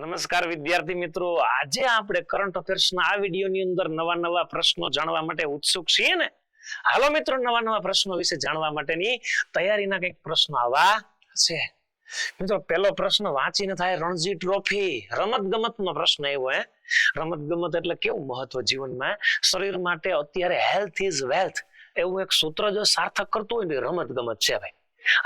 નમસ્કાર વિદ્યાર્થી મિત્રો, આજે આપણે કરંટ અફેર્સના આ વિડીયોની અંદર નવા પ્રશ્નો જાણવા માટે ઉત્સુક છીએ ને. હાલો મિત્રો, નવા પ્રશ્નો વિશે જાણવા માટેની તૈયારીના કંઈક પ્રશ્નો આવા છે. મિત્રો, પહેલો પ્રશ્ન વાંચીને થાય રણજી ટ્રોફી, રમતગમતનો પ્રશ્ન એવો. રમતગમત એટલે કેવું મહત્વ જીવનમાં, શરીર માટે અત્યારે હેલ્થ ઇઝ વેલ્થ એવું એક સૂત્ર જો સાર્થક કરતું હોય ને રમતગમત છે ભાઈ.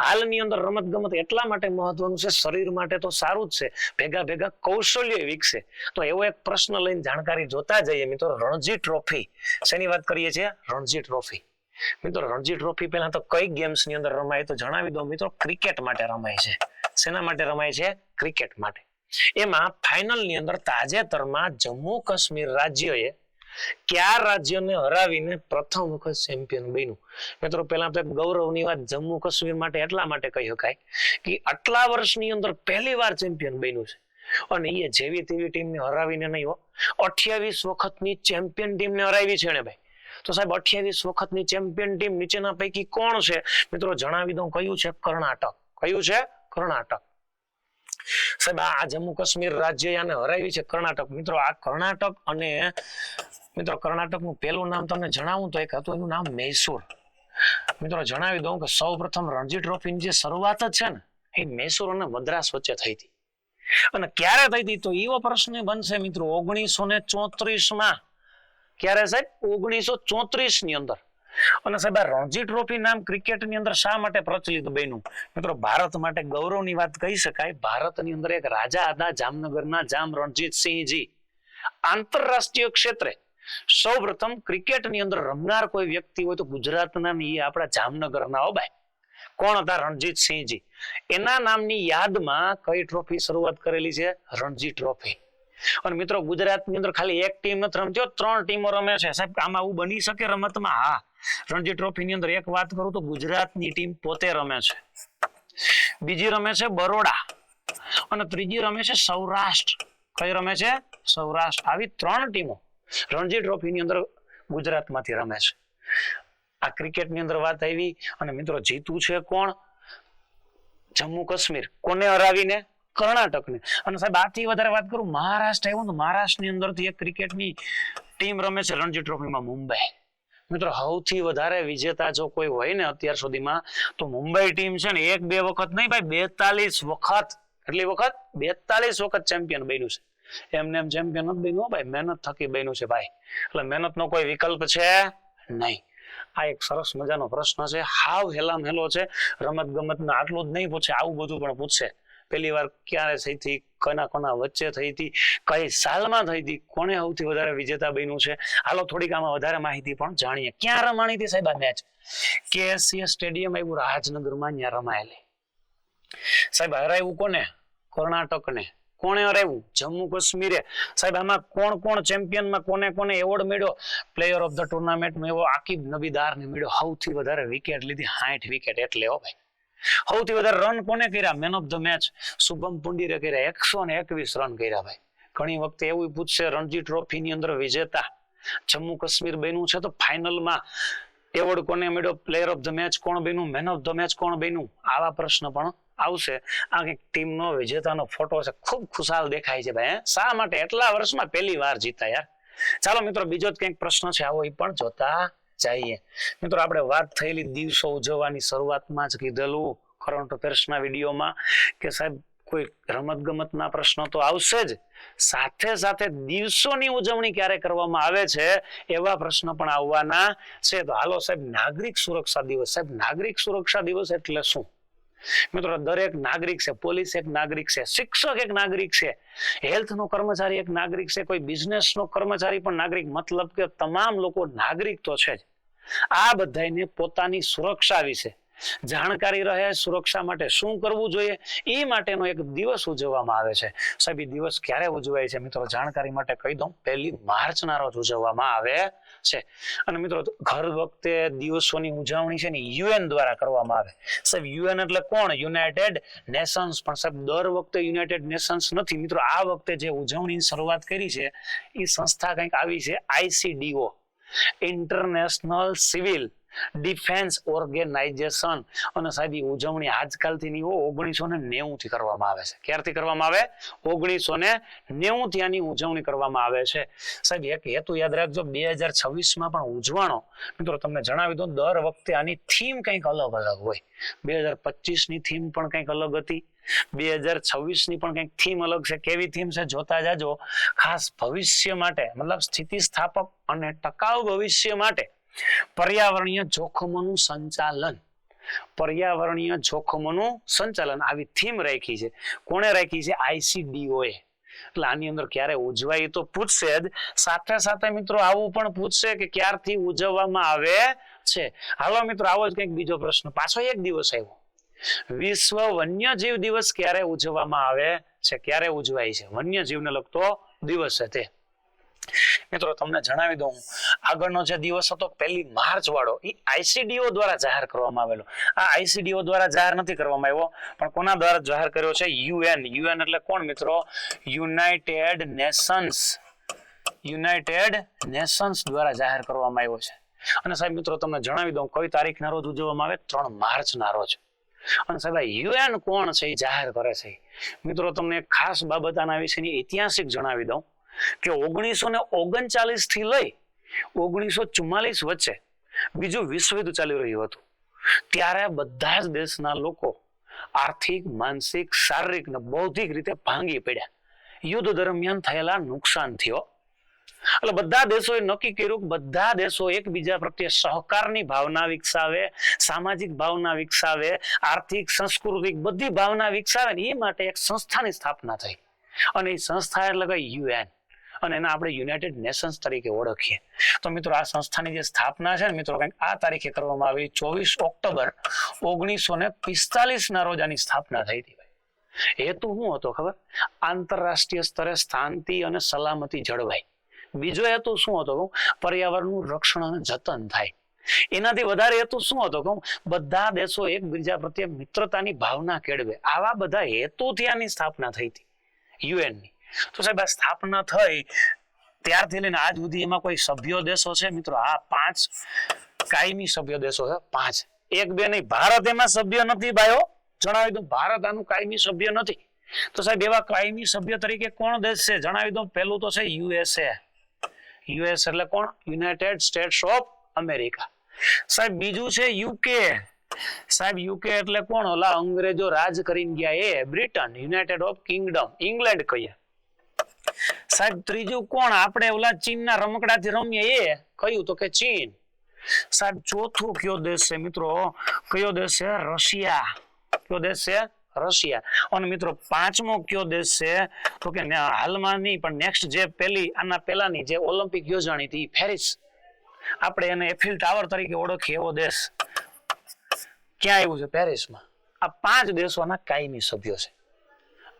હાલની અંદર રમતગમત એટલા માટે મહત્વનું છે, શરીર માટે તો સારું જ છે, ભેગા કૌશલ્ય વિકસે. તો એવો એક પ્રશ્ન લઈને જાણકારી જોતા જઈએ મિત્રો. રણજી ટ્રોફી શેની વાત કરીએ છીએ? રણજી ટ્રોફી. મિત્રો, રણજી ટ્રોફી પહેલા તો કઈ ગેમ્સ ની અંદર રમાય તો જણાવી દો મિત્રો. ક્રિકેટ માટે રમાય છે. શેના માટે રમાય છે? ક્રિકેટ માટે. એમાં ફાઇનલ ની અંદર તાજેતરમાં જમ્મુ કાશ્મીર રાજ્યએ કયા રાજ્યને હરાવીને પ્રથમ વખત ચેમ્પિયન બન્યું? મિત્રો, પહેલા તો ગૌરવની વાત જમ્મુ કાશ્મીર માટે એટલા માટે કહી શકાય કે આટલા વર્ષની અંદર પહેલી વાર ચેમ્પિયન બન્યું છે. અને એ જેવી તેવી ટીમને હરાવીને નહીં હો, 28 વખતની ચેમ્પિયન ટીમને હરાવી છે ને ભાઈ. તો સાહેબ, 28 વખતની ચેમ્પિયન ટીમ નીચેના પૈકી કોણ છે? મિત્રો, જણાવી દઉં. કયું છે? કર્ણાટક. કયું છે? કર્ણાટક. સાહેબ, આ જમ્મુ કાશ્મીર રાજ્ય આને હરાવી છે કર્ણાટક. મિત્રો, આ કર્ણાટક અને મિત્રો કર્ણાટકનું પહેલું નામ તમને જણાવું તો એક હતું, એનું નામ મૈસૂર. મિત્રો, જણાવી દઉં કે સૌ પ્રથમ રણજી ટ્રોફીની જે શરૂઆત જ છે ને એ મૈસૂર અને મદ્રાસ વચ્ચે થઈ હતી. અને ક્યારે થઈ હતી તો એવો પ્રશ્ન બનશે મિત્રો 1934 ક્યારે સાહેબ? 1934 ની અંદર. અને સાહેબ, આ રણજી ટ્રોફી નામ ક્રિકેટની અંદર શા માટે પ્રચલિત બન્યું? મિત્રો, ભારત માટે ગૌરવની વાત કહી શકાય. ભારતની અંદર એક રાજા હતા જામનગરના, જામ રણજીતસિંહજી. આંતરરાષ્ટ્રીય ક્ષેત્રે સૌ પ્રથમ ક્રિકેટની અંદર રમનાર કોઈ વ્યક્તિ હોય તો ગુજરાતના એ આપણા જામનગરના હો ભાઈ. કોણ હતા? રણજીતસિંહજી. એના નામની યાદમાં કઈ ટ્રોફી શરૂઆત કરેલી છે? રણજી ટ્રોફી. અને મિત્રો, ગુજરાતની અંદર ખાલી એક ટીમ નથી રમતી, 3 ટીમો રમે છે. સાહેબ, આમાં આવું બની શકે રમતમાં? હા. રણજી ટ્રોફી ની અંદર એક વાત કરું તો ગુજરાતની ટીમ પોતે રમે છે, બીજી રમે છે બરોડા, અને ત્રીજી રમે છે સૌરાષ્ટ્ર. કઈ રમે છે? સૌરાષ્ટ્ર. આવી 3 ટીમો રણજી ટ્રોફી ની અંદર ગુજરાતમાંથી રમે છે. આ ક્રિકેટ ની અંદર વાત આવી. અને મિત્રો, જીતું છે કોણ? જમ્મુ કાશ્મીર. કોને હરાવીને? કર્ણાટકને. અને સાહેબ, આથી વધારે વાત કરું, મહારાષ્ટ્ર આવ્યું તો મહારાષ્ટ્રની અંદરથી એક ક્રિકેટની ટીમ રમે છે રણજી ટ્રોફીમાં, મુંબઈ. મિત્રો, સૌથી વધારે વિજેતા જો કોઈ હોય ને અત્યાર સુધીમાં તો મુંબઈ ટીમ છે ને. 1-2 વખત નહીં ભાઈ, 42 વખત. કેટલી વખત? 42 વખત ચેમ્પિયન બન્યું છે. એમને એમ ચેમ્પિયન નથી બન્યું ભાઈ, મહેનત થકી બન્યું છે ભાઈ. એટલે મહેનતનો કોઈ વિકલ્પ છે નહીં. આ એક સરસ મજાનો પ્રશ્ન છે, હાવ હેલામ હેલો છે. રમત ગમતના આટલું જ નહીં પૂછે, આવું બધું પણ પૂછશે. પહેલી વાર ક્યારે થઈ હતી, કોના વચ્ચે થઈ હતી, કઈ સાલમાં થઈ હતી, કોને સૌથી વધારે વિજેતા બન્યું છે. હાલો થોડીક આમાં વધારે માહિતી પણ જાણીએ. ક્યાં રમાણી હતી સાહેબ આ મેચ? KSCS સ્ટેડિયમ આવ્યું રાજનગરમાં, ત્યાં રમાયેલી. સાહેબ, હરાવ્યું કોને? કર્ણાટકને. કોને હરાવ્યું? જમ્મુ કાશ્મીરે. સાહેબ, આમાં કોણ ચેમ્પિયનમાં કોને એવોર્ડ મળ્યો? પ્લેયર ઓફ ધ ટુર્નામેન્ટમાં એવો આકિબ નબીદારને મળ્યો. સૌથી વધારે વિકેટ લીધી, 60 વિકેટ. એટલે હો ભાઈ. સૌથી વધારે રન કોને કર્યા? Man of the match Shubham પુંડીરે કર્યા, 121 રન કર્યા ભાઈ. ઘણી વખતે એવું પૂછશે રણજી ટ્રોફી ની અંદર વિજેતા જમ્મુ કાશ્મીર બન્યું છે તો ફાઇનલમાં એવોર્ડ કોને મળ્યો? પ્લેયર ઓફ ધ મેચ કોણ બન્યું? મેન ઓફ ધ મેચ કોણ બન્યું? આવા પ્રશ્ન પણ આવશે. આ એક ટીમનો વિજેતાનો ફોટો છે, ખૂબ ખુશાલ દેખાય છે ભાઈ. શા માટે? એટલા વર્ષમાં પહેલી વાર જીતા યાર. ચાલો મિત્રો, બીજો જ કંઈક પ્રશ્ન છે, આવો એ પણ જોતા જઈએ. મિત્રો, આપણે વાત થયેલી દિવસો ઉજવવાની શરૂઆતમાં જ કીધેલું કરંટ અફેર્સના વિડીયોમાં કે સાહેબ કોઈ રમતગમતના પ્રશ્નો તો આવશે જ, સાથે સાથે દિવસોની ઉજવણી ક્યારે કરવામાં આવે છે એવા પ્રશ્ન પણ આવવાના છે. તો હાલો સાહેબ, નાગરિક સુરક્ષા દિવસ. સાહેબ, નાગરિક સુરક્ષા દિવસ એટલે શું? મિત્રો, દરેક નાગરિક છે, પોલીસ એક નાગરિક છે, શિક્ષક એક નાગરિક છે, હેલ્થ નો કર્મચારી એક નાગરિક છે, કોઈ બિઝનેસ નો કર્મચારી પણ નાગરિક. મતલબ કે તમામ લોકો નાગરિક તો છે જ. આ બધાને પોતાની સુરક્ષા વિશે જાણકારી રહે, સુરક્ષા માટે શું કરવું જોઈએ એ માટેનો એક દિવસ ઉજવવામાં આવે છે. સાહેબ, એ દિવસ ક્યારે ઉજવાય છે મિત્રો? જાણકારી માટે કહી દઉં, 1 માર્ચના રોજ ઉજવવામાં આવે છે. અને મિત્રો, ઘર વખતે દિવસોની ઉજવણી છે ને UN દ્વારા કરવામાં આવે. સાહેબ, UN એટલે કોણ? United Nations. પણ સાહેબ, દર વખતે યુનાઇટેડ નેશન્સ નથી મિત્રો. આ વખતે જે ઉજવણીની શરૂઆત કરી છે એ સંસ્થા કંઈક આવી છે, ICDO, International Civil Defence Organisation. અને સાહેબ એ ઉજવણી આજકાલથી નહીં, 1990 થી કરવામાં આવે છે. ક્યારથી કરવામાં આવે? 1990 થી આની ઉજવણી કરવામાં આવે છે. સાહેબ એક હેતુ યાદ રાખજો, 2026 પણ ઉજવાનો. મિત્રો તમને જણાવી દઉં, દર વખતે આની થીમ કંઈક અલગ અલગ હોય. 2025 ની થીમ પણ કંઈક અલગ હતી, 2026 ની પણ કંઈક થીમ અલગ છે. કેવી થીમ છે જોતા જાજો. ખાસ ભવિષ્ય માટે, મતલબ સ્થિતિસ્થાપક અને ટકાઉ ભવિષ્ય માટે પર્યાવરણીય જોખમોનું સંચાલન. પર્યાવરણીય જોખમોનું સંચાલન આવી થીમ રાખી છે. કોણે રાખી છે? ICDO એ. એટલે આની અંદર ક્યારે ઉજવાય તો પૂછશે જ, સાથે સાથે મિત્રો આવું પણ પૂછશે કે ક્યારથી ઉજવવામાં આવે છે. હાલો મિત્રો, આવો જ કંઈક બીજો પ્રશ્ન, પાછો એક દિવસ આવ્યો. વિશ્વ વન્યજીવ દિવસ ક્યારે ઉજવવામાં આવે છે? ક્યારે ઉજવાય છે? વન્યજીવને લગતો દિવસ છે તે. મિત્રો તમને જણાવી દઉં, આગળનો જે દિવસ હતો 1 માર્ચ વાળો, એ ICDO દ્વારા જાહેર કરવામાં આવેલો. આ ICDO દ્વારા જાહેર નથી કરવામાં આવ્યો, પણ કોના દ્વારા જાહેર કર્યો છે? UN. UN એટલે કોણ મિત્રો? યુનાઇટેડ નેશન્સ દ્વારા જાહેર કરવામાં આવ્યો છે. અને સાહેબ મિત્રો તમને જણાવી દઉં, કઈ તારીખના રોજ ઉજવવામાં આવે? 3 માર્ચના રોજ. અને સાહેબ UN કોણ છે એ જાહેર કરે છે? મિત્રો તમને એક ખાસ બાબત આના વિશેની ઐતિહાસિક જણાવી દઉં કે 1939 થી લઈ 1944 વચ્ચે બીજું વિશ્વ યુદ્ધ ચાલી રહ્યું હતું. ત્યારે બધા જ દેશના લોકો આર્થિક, માનસિક, શારીરિક અને બૌદ્ધિક રીતે ભાંગી પડ્યા. યુદ્ધ દરમિયાન થયેલા નુકસાન થયો. એટલે બધા દેશોએ નક્કી કર્યું કે બધા દેશો એકબીજા પ્રત્યે સહકારની ભાવના વિકસાવે, સામાજિક ભાવના વિકસાવે, આર્થિક, સાંસ્કૃતિક બધી ભાવના વિકસાવે ને એ માટે એક સંસ્થાની સ્થાપના થઈ. અને એ સંસ્થા એટલે કે UN. અને એને આપણે યુનાઇટેડ નેશન્સ તરીકે ઓળખીએ. તો મિત્રો આ સંસ્થાની જે સ્થાપના છે ને મિત્રો, કંઈક આ તારીખે કરવામાં આવી, 24 ઓક્ટોબર 1945 ના રોજ આની સ્થાપના થઈ હતી. હેતુ શું હતો ખબર? આંતરરાષ્ટ્રીય સ્તરે શાંતિ અને સલામતી જળવાય. બીજો હેતુ શું હતો? પર્યાવરણનું રક્ષણ અને જતન થાય. એનાથી વધારે હેતુ શું હતો? બધા દેશો એકબીજા પ્રત્યે મિત્રતાની ભાવના કેળવે. આવા બધા હેતુથી આની સ્થાપના થઈ હતી UN ની. તો સાહેબ આ સ્થાપના થઈ ત્યારથી લઈને આજ સુધી એમાં કોઈ સભ્ય દેશો છે મિત્રો? આ 5 કાયમી સભ્ય દેશો છે. 5, 1 2 નહીં. ભારત એમાં સભ્ય નથી ભાઈઓ, જણાવી દઉં, ભારત આનું કાયમી સભ્ય નથી. તો સાહેબ એવા કાયમી સભ્ય તરીકે કોણ દેશ છે? જણાવી દઉં, પહેલું તો છે USA. US એટલે કોણ? United states of America. સાહેબ બીજું છે UK. સાહેબ UK એટલે કોણ? ઓલા અંગ્રેજો રાજ કરીને ગયા એ, Britain. United of kingdom, England કહીએ. સાહેબ ત્રીજું કોણ? આપણે ઓલા ચીનના રમકડાથી રમીએ એ, કયું? તો કે ચીન. સાહેબ ચોથું કયો દેશ છે મિત્રો? કયો દેશ છે? રશિયા. કયો દેશ છે? રશિયા. અને મિત્રો 5મો કયો દેશ છે? તો કે હાલમાં નહીં પણ નેક્સ્ટ જે આના પહેલાની જે ઓલિમ્પિક યોજાણી હતી, પેરિસ. આપણે એને એફિલ ટાવર તરીકે ઓળખીએ એવો દેશ ક્યાં આવ્યું છે? પેરિસમાં. આ 5 દેશોના કાયમી સભ્યો છે.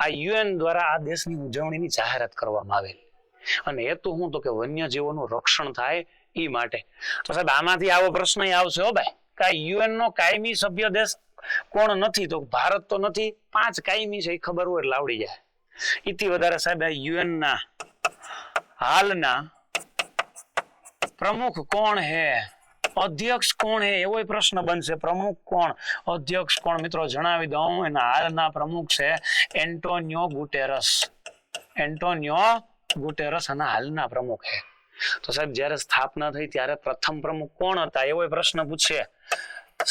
આ UN દ્વારા આ દેશની ઉજવણીની જાહેરાત કરવામાં આવેલી. અને હેતુ શું? તો કે વન્યજીવોનું રક્ષણ થાય એ માટે. તો સાહેબ આમાંથી આવો પ્રશ્ન આવશે હો ભાઈ, કે UN નો કાયમી સભ્ય દેશ કોણ નથી? તો ભારત તો નથી. 5 કાયમી છે એ ખબર હોય એટલે આવડી જાય. એથી વધારે સાહેબ આ UN ના હાલના પ્રમુખ કોણ હે? અધ્યક્ષ કોણ હે? એવો પ્રશ્ન બનશે. પ્રમુખ કોણ, અધ્યક્ષ કોણ? મિત્રો જણાવી દઉં, એના હાલના પ્રમુખ છે એન્ટોનિયો ગુટેરસ. એન્ટોનિયો ગુટેરસ આના હાલના પ્રમુખ છે. તો સાહેબ જ્યારે સ્થાપના થઈ ત્યારે પ્રથમ પ્રમુખ કોણ હતા? એવો પ્રશ્ન પૂછશે.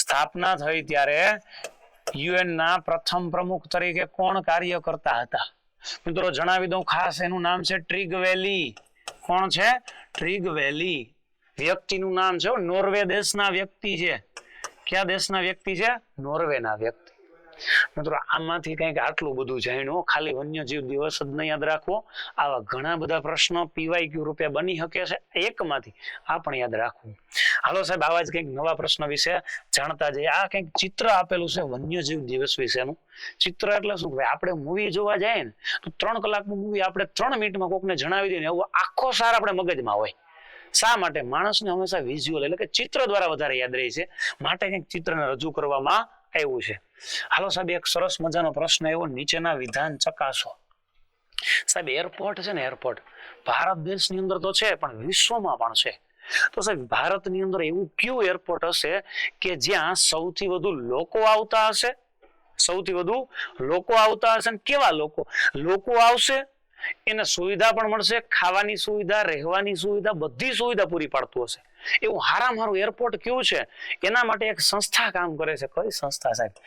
સ્થાપના થઈ ત્યારે UN ના પ્રથમ પ્રમુખ તરીકે કોણ કાર્ય કરતા હતા? મિત્રો જણાવી દઉં, ખાસ એનું નામ છે ટ્રીગવેલી. કોણ છે? ટ્રીગવેલી. વ્યક્તિનું નામ છે, નોર્વે દેશના વ્યક્તિ છે. કયા દેશના વ્યક્તિ છે? નોર્વેના વ્યક્તિ. મિત્રો આમાંથી કંઈક આટલું બધું જાણ્યું. ખાલી વન્યજીવ દિવસ જ નહીં યાદ રાખવો, આવા ઘણા બધા પ્રશ્નો PYQ રૂપે બની શકે છે. એકમાંથી આ પણ યાદ રાખવું. હાલો સાહેબ, આવા જ કંઈક નવા પ્રશ્ન વિશે જાણતા જઈએ. આ કંઈક ચિત્ર આપેલું છે વન્યજીવ દિવસ વિશેનું. ચિત્ર એટલે શું? આપણે મૂવી જોવા જાય ને તો 3 કલાકનું મૂવી આપણે 3 મિનિટમાં કોકને જણાવી દઈએ ને એવું આખો સાર આપણે મગજમાં હોય. શા માટે? માણસને હંમેશા વિઝ્યુઅલ એટલે કે ચિત્ર દ્વારા વધારે યાદ રહે છે, માટે કંઈક ચિત્રને રજૂ કરવામાં આવ્યું છે. હાલો સાહેબ, એક સરસ મજાનો પ્રશ્ન એવો, નીચેના વિધાન ચકાસો. સાહેબ એરપોર્ટ છે ને, એરપોર્ટ ભારત દેશની અંદર તો છે પણ વિશ્વમાં પણ છે. તો સાહેબ ભારતની અંદર એવું કયું એરપોર્ટ હશે કે જ્યાં સૌથી વધુ લોકો આવતા હશે? સૌથી વધુ લોકો આવતા હશે. કેવા લોકો આવશે, એને સુવિધા પણ મળશે, ખાવાની સુવિધા, રહેવાની સુવિધા, બધી સુવિધા પૂરી પાડતું હશે એવું હારામાં હારું એરપોર્ટ કયું છે? એના માટે એક સંસ્થા કામ કરે છે. કઈ સંસ્થા સાહેબ?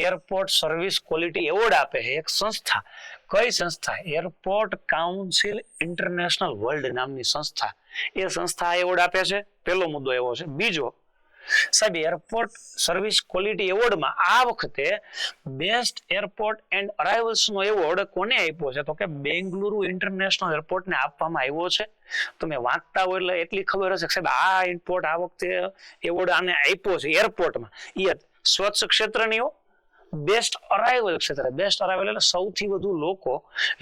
એરપોર્ટ સર્વિસ ક્વોલિટી એવોર્ડ આપે છે એક સંસ્થા. કઈ સંસ્થા? એરપોર્ટ કાઉન્સિલ ઇન્ટરનેશનલ વર્લ્ડ નામની સંસ્થા. એ સંસ્થા એવોર્ડ આપે છે. પહેલો મુદ્દો એવો છે. બીજો સાહેબ, એરપોર્ટ સર્વિસ ક્વોલિટી એવોર્ડમાં આ વખતે બેસ્ટ એરપોર્ટ એન્ડ અરાઇવલ્સ નો એવોર્ડ કોને આપ્યો છે? તો કે બેંગલુરુ ઇન્ટરનેશનલ એરપોર્ટને આપવામાં આવ્યો છે. તમે વાંચતા હોય એટલે એટલી ખબર હશે કે સાહેબ આ એરપોર્ટ આ વખતે એવોર્ડ આને આપ્યો છે એરપોર્ટમાં. એ સ્વચ્છ ક્ષેત્રની બેસ્ટ અરાઇવલ ક્ષેત્ર. બેસ્ટ અરાઇવલ એટલે સૌથી વધુ લોકો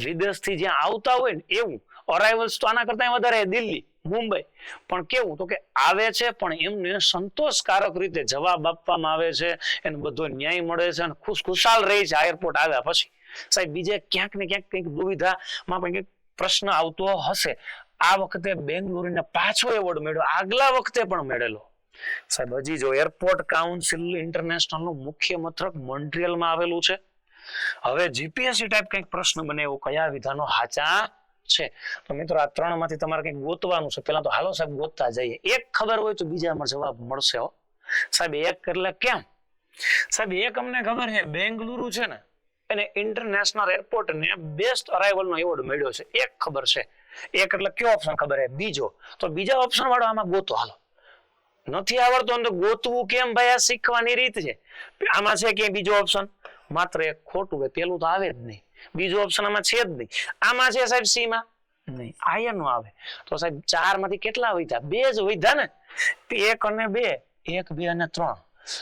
વિદેશથી જ્યાં આવતા હોય ને એવું. અરાઇવલ્સ તો આના કરતા વધારે દિલ્હી, મુંબઈ. પણ કેવું તો કે આવે છે પણ એમને સંતોષકારક રીતે જવાબ આપવામાં આવે છે, એને બધો ન્યાય મળે છે અને ખુશખુશાલ રહી છે આ એરપોર્ટ આવ્યા પછી. સાહેબ બીજે ક્યાંક ને ક્યાંક કંઈક દુવિધામાં પણ કંઈક પ્રશ્ન આવતો હશે. આ વખતે બેંગલુરુને પાછો એવોર્ડ મળ્યો, આગલા વખતે પણ મળેલો. સાહેબ હજી જો એરપોર્ટ કાઉન્સિલ ઇન્ટરનેશનલ નું મુખ્ય મથક મોન્ટ્રીયલમાં આવેલું છે. હવે જીપીએસસી ટાઈપ કંઈક પ્રશ્ન બને એવું કયા વિધાનો સાચા છે? તો મિત્રો આ ત્રણ માંથી તમારે કંઈક ગોતવાનું છે. પેલા તો હાલો સાહેબ ગોતતા જઈએ. એક ખબર હોય તો બીજામાં જવાબ મળશે. સાહેબ એક એટલે કેમ? સાહેબ એક અમને ખબર છે બેંગલુરુ છે ને એને ઇન્ટરનેશનલ એરપોર્ટ ને બેસ્ટ અરાઇવલ નો એવોર્ડ મળ્યો છે. એક ખબર છે. એક એટલે કયો ઓપ્શન ખબર છે? બીજો. તો બીજા ઓપ્શન વાળો આમાં ગોતો. હાલો નથી આવડતો તો ગોતવું કેમ ભાઈ? આ શીખવાની રીત છે. આમાં છે કે બીજો ઓપ્શન? માત્ર એક ખોટું. પેલું તો આવે જ નહીં. બીજો ઓપ્શન આમાં છે જ નહીં. આમાં છે સાહેબ સી માં નહીં, આયન નો આવે. તો સાહેબ 4 માંથી કેટલા વધ્યા? 2 જ વધ્યા ને. 1 અને 2, 1, 2 અને 3.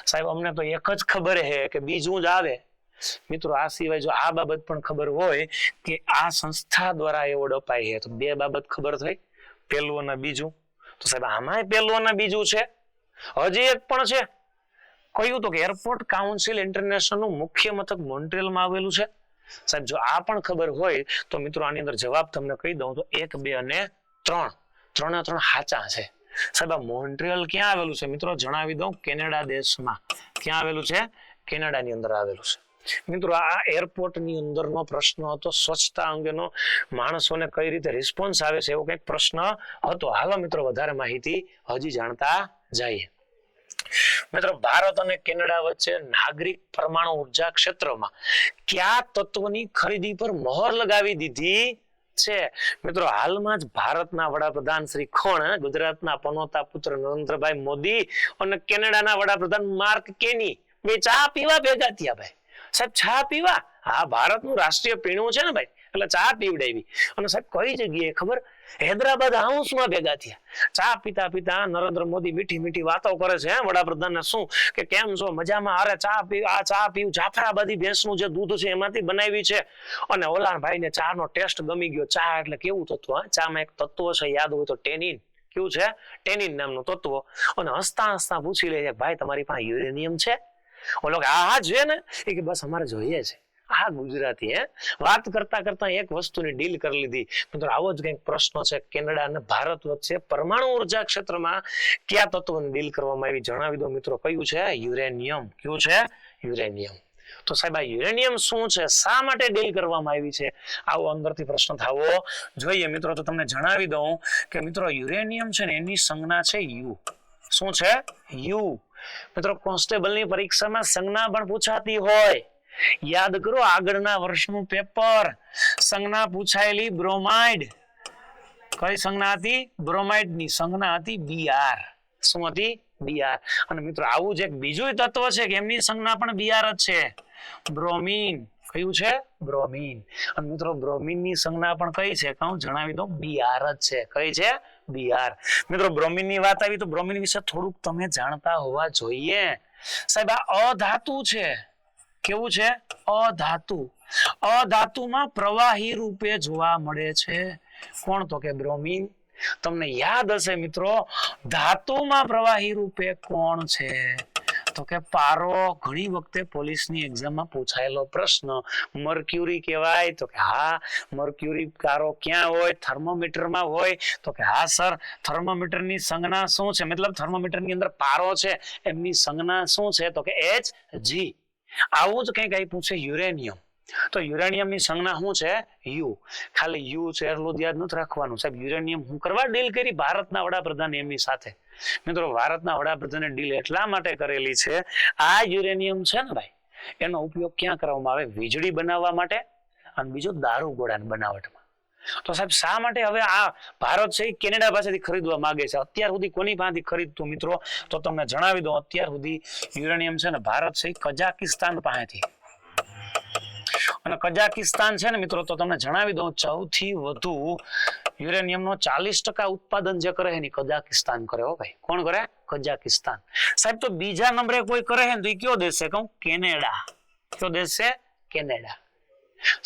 સાહેબ અમને તો એક જ ખબર છે કે બીજું જ આવે. મિત્રો આ સિવાય જો આ બાબત પણ ખબર હોય કે આ સંસ્થા દ્વારા એવોર્ડ અપાય છે તો 2 બાબત ખબર થઈ, પહેલું અને બીજું. તો સાહેબ આમાં પહેલું અને બીજું છે. હજી એક પણ છે. કયું? તો કે એરપોર્ટ કાઉન્સિલ ઇન્ટરનેશનલ નું મુખ્ય મથક મોન્ટ્રીયલમાં આવેલું છે. સાહેબ જો આ પણ ખબર હોય તો મિત્રો આની અંદર જવાબ તમને કહી દઉં તો 1, 2 અને 3. 3 સાચા છે. સાહેબ આ મોન્ટ્રીયલ ક્યાં આવેલું છે મિત્રો? જણાવી દઉં, કેનેડા દેશમાં. ક્યાં આવેલું છે? કેનેડાની અંદર આવેલું છે. મિત્રો આ એરપોર્ટ ની અંદરનો પ્રશ્ન હતો. સ્વચ્છતા અંગેનો માણસોને કઈ રીતે રિસ્પોન્સ આવે છે એવો કંઈક પ્રશ્ન હતો. હાલો મિત્રો વધારે માહિતી હજી જાણતા જઈએ. મિત્રો ભારત અને કેનેડા વચ્ચે નાગરિક પરમાણુ ઉર્જા ક્ષેત્રમાં કયા તત્વની ખરીદી પર મહોર લગાવી દીધી છે? મિત્રો હાલમાં જ ભારતના વડાપ્રધાન શ્રી કોણ? ગુજરાતના પનોતા પુત્ર નરેન્દ્રભાઈ મોદી અને કેનેડાના વડાપ્રધાન માર્ક કેની બે ચા પીવા ભેગા થયા. ભાઈ સાહેબ ચા પીવા, હા ભારતનું રાષ્ટ્રીય પીણું છે ને ભાઈ, એટલે ચા પીવડાવી. અને સાહેબ કઈ જગ્યાએ ખબર? હૈદરાબાદ હાઉસમાં ભેગા થયા. ચા પીતા પીતા નરેન્દ્ર મોદી મીઠી મીઠી વાતો કરે છે વડાપ્રધાન ને. શું કે કેમ છો? મજામાં? અરે ચા પી, આ ચા પીવું જાફરાબાદી ભેંસનું જે દૂધ છે એમાંથી બનાવી છે. અને ઓલા ભાઈ ને ચા નો ટેસ્ટ ગમી ગયો. ચા એટલે કેવું તત્વ? ચામાં એક તત્વ છે, યાદ હોય તો ટેનિન. કેવું છે? ટેનિન નામનું તત્વ. અને હસતા હસતા પૂછી લે છે ભાઈ તમારી પાસે યુરેનિયમ છે? ઓલો કે હા છે ને. એ કે બસ અમારે જોઈએ છે. આ ગુજરાતી વાત કરતા કરતા એક વસ્તુની ડીલ કરી લીધી. મિત્રો આવો જ કંઈક પ્રશ્ન છે. કેનેડા અને ભારત વચ્ચે પરમાણુ ઉર્જા ક્ષેત્રમાં કયા તત્વની ડીલ કરવામાં આવી? જણાવી દો મિત્રો. કયું છે? યુરેનિયમ. કયું છે? યુરેનિયમ. તો સાહેબ આ યુરેનિયમ શું છે? શા માટે ડીલ કરવામાં આવી છે? આવો અંદરથી પ્રશ્ન થવો જોઈએ. મિત્રો તો તમને જણાવી દઉં કે મિત્રો યુરેનિયમ છે ને એની સંજ્ઞા છે યુ. શું છે? યુ. મિત્રો કોન્સ્ટેબલની પરીક્ષામાં સંજ્ઞા પણ પૂછાતી હોય. યાદ કરો આગળના વર્ષનું પેપર. સંજ્ઞા પૂછાયેલી બ્રોમાઇડ. કઈ સંજ્ઞા હતી? બ્રોમાઇડ ની સંજ્ઞા હતી Br. શું હતી? Br. અને મિત્રો આવું જ એક બીજું તત્વ છે કે એમની સંજ્ઞા પણ Br જ છે. બ્રોમીન. કયું છે? બ્રોમીન. અને મિત્રો બ્રોમીન ની સંજ્ઞા પણ કઈ છે? કહું જણાવી દઉં, Br જ છે. કઈ છે? Br. મિત્રો બ્રોમીન ની વાત આવી તો બ્રોમીન વિશે થોડુંક તમે જાણતા હોવા જોઈએ. સાહેબ આ અધાતુ છે. કેવું છે? અધાતુ. અધાતુમાં પ્રવાહી રૂપે જોવા મળે છે. કોણ? તો કે બ્રોમીન. તમને યાદ હશે મિત્રો ધાતુમાં પ્રવાહી રૂપે કોણ છે? તો કે પારો ઘણી વખતે પોલીસની એક્ઝામમાં પૂછાયેલો પ્રશ્ન. મર્ક્યુરી કહેવાય તો કે હા મર્ક્યુરી પારો ક્યાં હોય? થર્મોમીટરમાં હોય તો કે હા સર થર્મોમીટરની સંજ્ઞા શું છે? મતલબ થર્મોમીટરની અંદર પારો છે એમની સંજ્ઞા શું છે? તો કે Hg. આવું જ કંઈક આપ્યું છે યુરેનિયમ. તો યુરેનિયમની સંજ્ઞા શું છે? યુ. ખાલી યુ છે એટલું યાદ નથી રાખવાનું સાહેબ. યુરેનિયમ હું કરવા ડીલ કરી? ભારતના વડાપ્રધાન એમની સાથે. મિત્રો ભારતના વડાપ્રધાને ડીલ એટલા માટે કરેલી છે, આ યુરેનિયમ છે ને ભાઈ એનો ઉપયોગ ક્યાં કરવામાં આવે? વીજળી બનાવવા માટે અને બીજો દારૂ ગોળાની બનાવટમાં. તો સાહેબ શા માટે હવે આ ભારત છે કેનેડા પાસેથી ખરીદવા માંગે છે? અત્યાર સુધી કોની પાસેથી ખરીદતું મિત્રો? તો તમને જણાવી દઉં, અત્યાર સુધી યુરેનિયમ છે ને ભારત છે કઝાકિસ્તાન પાસેથી. અને કઝાકિસ્તાન છે ને મિત્રો તો તમને જણાવી દઉં સૌથી વધુ યુરેનિયમનો 40% ઉત્પાદન જે કરે છે કઝાકિસ્તાન કરે. હો ભાઈ, કોણ કરે? કઝાકિસ્તાન. સાહેબ તો બીજા નંબરે કોઈ કરે છે તો એ કયો દેશ છે? કહું કેનેડા. કયો દેશ છે? કેનેડા.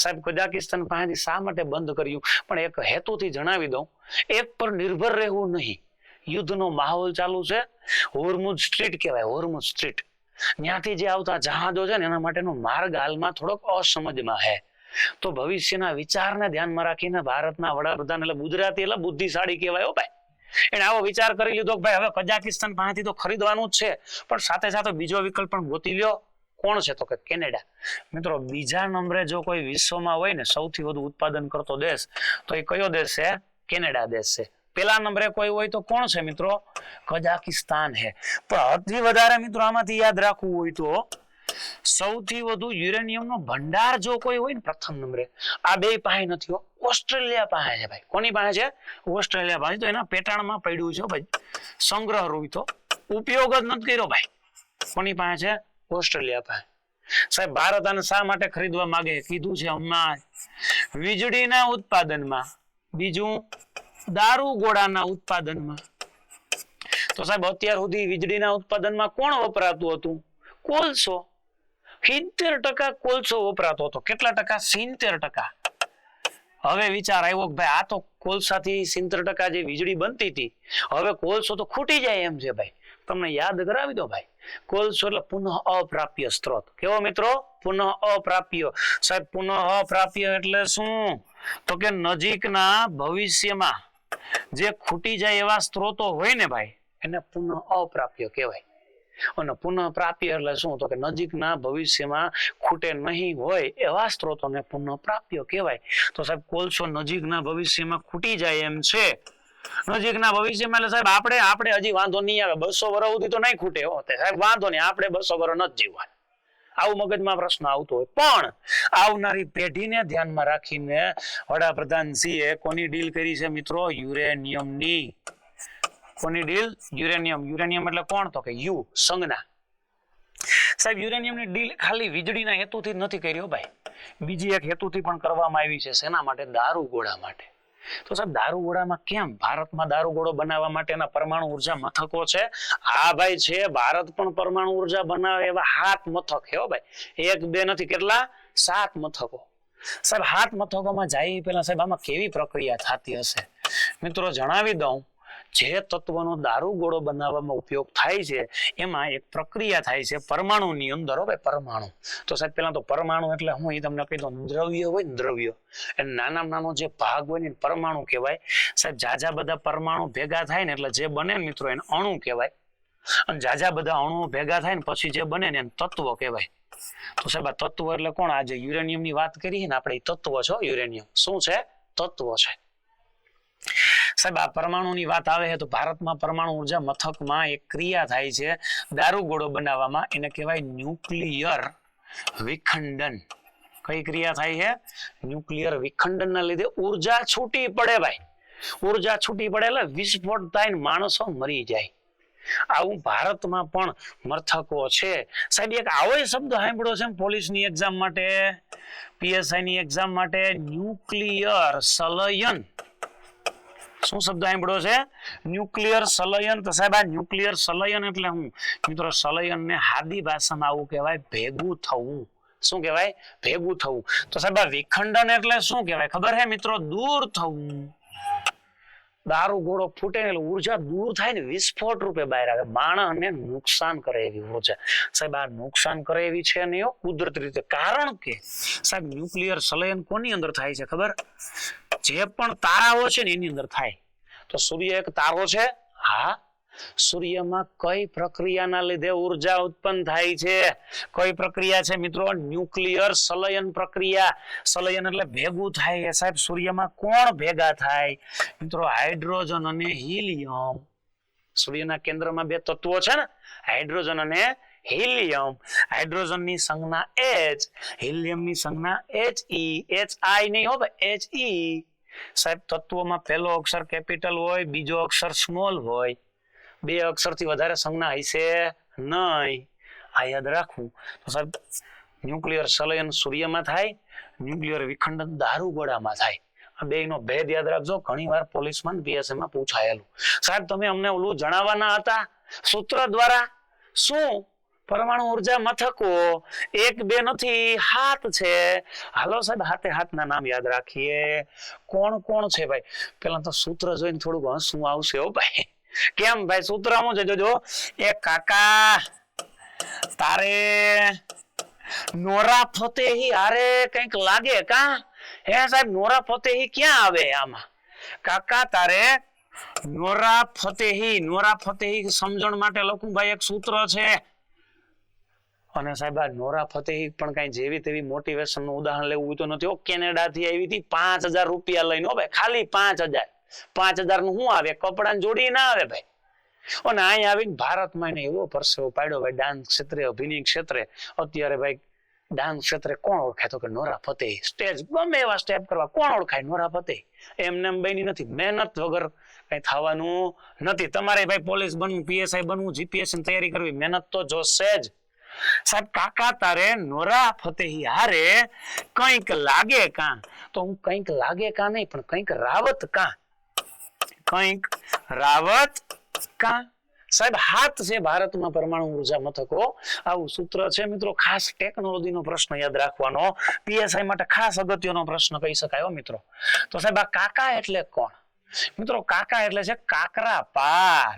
સાહેબ કઝાકિસ્તાન પાસેથી શા માટે બંધ કર્યું? પણ એક હેતુથી જણાવી દઉં, એક પર નિર્ભર રહેવું નહીં. યુદ્ધનો માહોલ ચાલુ છે. હોર્મુઝ સ્ટ્રીટ કહેવાય, હોર્મુઝ સ્ટ્રીટ. ત્યાંથી જે આવતા જહાજો છે ને એના માટેનો માર્ગ હાલમાં થોડોક અસમજમાં છે. તો ભવિષ્યના વિચારને ધ્યાનમાં રાખીને ભારતના વડાપ્રધાન એટલે ગુજરાતી એટલે બુદ્ધિશાળી કહેવાય. ભાઈ એને આવો વિચાર કરી લીધો કે ભાઈ હવે કઝાકિસ્તાન પાસેથી તો ખરીદવાનું જ છે, પણ સાથે સાથે બીજો વિકલ્પ પણ ગોતી લ્યો. કોણ છે? તો કે કેનેડા. મિત્રો બીજા નંબરે જો કોઈ વિશ્વમાં હોય ને સૌથી વધુ ઉત્પાદન કરતો દેશ તો એ કયો દેશ છે? કેનેડા દેશ છે. પેલા નંબરે કોઈ હોય તો કોણ છે મિત્રો? કઝાકિસ્તાન છે. પણ સૌથી વધારે મિત્રો આમાંથી યાદ રાખવું હોય તો સૌથી વધુ યુરેનિયમનો ભંડાર જો કોઈ હોય ને પ્રથમ નંબરે આ બે પાસે નથી હો, ઓસ્ટ્રેલિયા પાસે છે ભાઈ. કોની પાસે છે? ઓસ્ટ્રેલિયા પાસે. તો એના પેટાણમાં પડ્યું છે ભાઈ, સંગ્રહ રૂપ તો ઉપયોગ જ નથી કર્યો ભાઈ. કોની પાસે છે? ઓસ્ટ્રેલિયા પાસે. સાહેબ ભારત આને શા માટે ખરીદવા માંગે? કીધું છે હમણાં વીજળીના ઉત્પાદનમાં, બીજું દારૂ ગોળાના ઉત્પાદનમાં. તો સાહેબ અત્યાર સુધી વીજળીના ઉત્પાદનમાં કોણ વપરાતું હતું? કોલસો. 70% કોલસો વપરાતો હતો. કેટલા ટકા? 70%. હવે વિચાર આવ્યો કે ભાઈ આ તો કોલસાથી 70% જે વીજળી બનતી હતી, હવે કોલસો તો ખૂટી જાય એમ છે ભાઈ. તમને યાદ કરાવી દો ભાઈ, કોલસો એટલે પુનઃ અપ્રાપ્ય સ્ત્રોત. કેવો મિત્રો? પુનઃ અપ્રાપ્ય. સાહેબ પુનઃ અપ્રાપ્ય એટલે શું? તો કે નજીકના ભવિષ્યમાં જે ખૂટી જાય એવા સ્ત્રોતો હોય ને ભાઈ એને પુનઃ અપ્રાપ્ય કહેવાય. અને પુનઃ પ્રાપ્ય એટલે શું? તો કે નજીકના ભવિષ્યમાં ખૂટે નહીં હોય એવા સ્ત્રોતોને પુનઃ પ્રાપ્ય કહેવાય. તો સાહેબ કોલસો નજીકના ભવિષ્યમાં ખૂટી જાય એમ છે. નજીકના ભવિષ્યમાં એટલે સાહેબ આપણે હજી વાંધો નહીં આવે, 200 વર્ષ સુધી તો નહીં ખૂટે. સાહેબ વાંધો નહીં, આપણે 200 વર્ષ નથી જીવવા. આવું મગજમાં પ્રશ્ન આવતો હોય. પણ આવનારી પેઢીને ધ્યાનમાં રાખીને વડાપ્રધાન સિંહે કોની ડીલ કરી છે મિત્રો? યુરેનિયમની. કોની ડીલ? યુરેનિયમ. યુરેનિયમ એટલે કોણ? તો કે યુ, સંજ્ઞા. સાહેબ યુરેનિયમની ડીલ ખાલી વીજળીના હેતુથી નથી કરી ભાઈ, બીજી એક હેતુથી પણ કરવામાં આવી છે. શેના માટે? દારૂ ગોળા માટે. તો સાહેબ દારૂ ગોળામાં કેમ? ભારતમાં દારૂ ગોળો બનાવવા માટેના પરમાણુ ઉર્જા મથકો છે. હા ભાઈ છે, ભારત પણ પરમાણુ ઉર્જા બનાવે એવા 7 મથક છે ભાઈ. 1 2 નથી, કેટલા? 7 મથકો. સાહેબ 7 મથકોમાં જાય પહેલા સાહેબ આમાં કેવી પ્રક્રિયા થતી હશે મિત્રો જણાવી દઉં. જે તત્વનો દારૂ ગોળો બનાવવામાં ઉપયોગ થાય છે એમાં એક પ્રક્રિયા થાય છે પરમાણુની અંદર. હવે પરમાણુ તો સાહેબ પેલા તો પરમાણુ એટલે હું એ તમને કહી દઉં, દ્રવ્ય હોય ને દ્રવ્ય, એ નાનામાં નાનો જે ભાગ હોય ને પરમાણુ કહેવાય. સાહેબ જાજા બધા પરમાણુ ભેગા થાય ને એટલે જે બને ને મિત્રો એને અણુ કહેવાય. અને જાજા બધા અણુઓ ભેગા થાય ને પછી જે બને ને એને તત્વ કહેવાય. તો સાહેબ આ તત્વ એટલે કોણ? આ જે યુરેનિયમની વાત કરી ને આપણે, તત્વ છે યુરેનિયમ. શું છે? તત્વ છે. સાહેબ આ પરમાણુની વાત આવે છે તો ભારતમાં પરમાણુ ઉર્જા મથકમાં એક ક્રિયા થાય છે દારૂ ગોળો બનાવવામાં, એને કહેવાય ન્યુક્લિયર વિખંડન. કઈ ક્રિયા થાય છે? ન્યુક્લિયર વિખંડનના લીધે ઉર્જા છૂટી પડે ભાઈ. ઉર્જા છૂટી પડે એટલે વિસ્ફોટ થાય ને માણસો મરી જાય. આવું ભારતમાં પણ મથકો છે. સાહેબ એક આવો શબ્દ સાંભળ્યો છે પોલીસની એક્ઝામ માટે, પીએસઆઈ ની એક્ઝામ માટે, ન્યુક્લિયર સંલયન. શું શબ્દ સાંભળ્યો છે? ન્યુક્લિયર સંલયન. તો સાહેબ આ ન્યુક્લિયર સંલયન એટલે હું મિત્રો, સંલયન ને હાદી ભાષામાં આવું કહેવાય ભેગું થવું. શું કહેવાય? ભેગું થવું. તો સાહેબ આ વિખંડન એટલે શું કહેવાય ખબર છે મિત્રો? દૂર થવું. દારૂ ગોળો ફૂટે એટલે ઉર્જા દૂર થાય ને વિસ્ફોટ રૂપે બહાર આવે, માણસને નુકસાન કરે એવી ઉર્જા. સાહેબ આ નુકસાન કરે એવી છે ને કુદરતી રીતે, કારણ કે સાહેબ ન્યુક્લિયર સંલયન કોની અંદર થાય છે ખબર? જે પણ તારાઓ છે ને એની અંદર થાય. તો સૂર્ય એક તારો છે. હા, સૂર્યમાં કઈ પ્રક્રિયાના લીધે ઉર્જા ઉત્પન્ન થાય છે? કઈ પ્રક્રિયા છે મિત્રો? ન્યુક્લિયર સંલયન પ્રક્રિયા. સંલયન એટલે ભેગું થાય. સાહેબ સૂર્યમાં કોણ ભેગા થાય મિત્રો? હાઇડ્રોજન અને હિલિયમ. સૂર્યના કેન્દ્રમાં બે તત્વો છે ને, હાઇડ્રોજન અને હિલિયમ. હાઇડ્રોજનની સંજ્ઞા H, હિલિયમની સંજ્ઞા He. HI નહીં હો ભાઈ, He. સાહેબ તત્વોમાં પહેલો અક્ષર કેપિટલ હોય, બીજો અક્ષર સ્મોલ હોય. બે અક્ષરથી વધારે સંજ્ઞા હશે નહીં. આ યાદ રાખવું. તો સાહેબ ન્યુક્લિયર સંલયન સૂર્યમાં થાય, ન્યુક્લિયર વિખંડન દારૂગોળામાં થાય. આ બેયનો ભેદ યાદ રાખજો, ઘણી વાર પોલીસમાં પીએસઆઈ માં પૂછાયેલું. સાહેબ તમે અમને ઓલું જણાવવાના હતા સૂત્ર દ્વારા. શું? પરમાણુ ઉર્જા મથકો 1 2 નથી, 7 છે. હાલો સાહેબ, હાથે હાથના નામ યાદ રાખીએ. કોણ કોણ છે ભાઈ? પેલા તો સૂત્ર જોઈને થોડુંક હસવું આવશે હો ભાઈ. કેમ ભાઈ? સૂત્રમાં છે જોજો. એક કાકા તારે નોરા ફતેહી હારે કઈક લાગે કા? હે સાહેબ, નોરા ફતેહી ક્યાં આવે આમાં? કાકા તારે નોરા ફતેહી. નોરા ફતેહી સમજણ માટે લખું ભાઈ, એક સૂત્ર છે. અને સાહેબ આ નોરા ફતેહી પણ કઈ જેવી તેવી મોટિવેશન નું ઉદાહરણ લેવું હોય તો નથી. કેનેડા થી આવી હતી 5000 રૂપિયા લઈને. ભાઈ ખાલી 5000. 5000 નું શું આવે? કપડાની જોડી ના આવે ભાઈ. અને અહીં આવીને ભારતમાં એને એવો પરસેવો પાડ્યો ભાઈ, ડાન્સ ક્ષેત્રે, અભિનય ક્ષેત્રે. અત્યારે ભાઈ ડાન્સ ક્ષેત્રે કોણ ઓળખાય? તો કે નોરા ફતેહી. સ્ટેજ ગમે એવા સ્ટેપ કરવા કોણ ઓળખાય? Nora Fatehi. એમને એમ બની નથી. મહેનત વગર કઈ થવાનું નથી. તમારે ભાઈ પોલીસ બનવું, પીએસઆઈ બનવું, જીપીએસસી ની તૈયારી કરવી, મહેનત તો જોશે જ. સાહેબ કાકા તારે નોરા ફતેહી હારે કઈક લાગે કા? તો હું કઈક લાગે કા નહીં, પણ કઈક રાવત કા. કઈક રાવત કા. સાહેબ 7 છે ભારતમાં પરમાણુ ઉર્જા મથકો. આવું સૂત્ર છે મિત્રો. ખાસ ટેકનોલોજીનો પ્રશ્ન યાદ રાખવાનો, પીએસઆઈ માટે ખાસ અગત્યનો પ્રશ્ન કહી શકાય મિત્રો. તો સાહેબ આ કાકા એટલે કોણ મિત્રો? કાકા એટલે છે કાકરાપાર.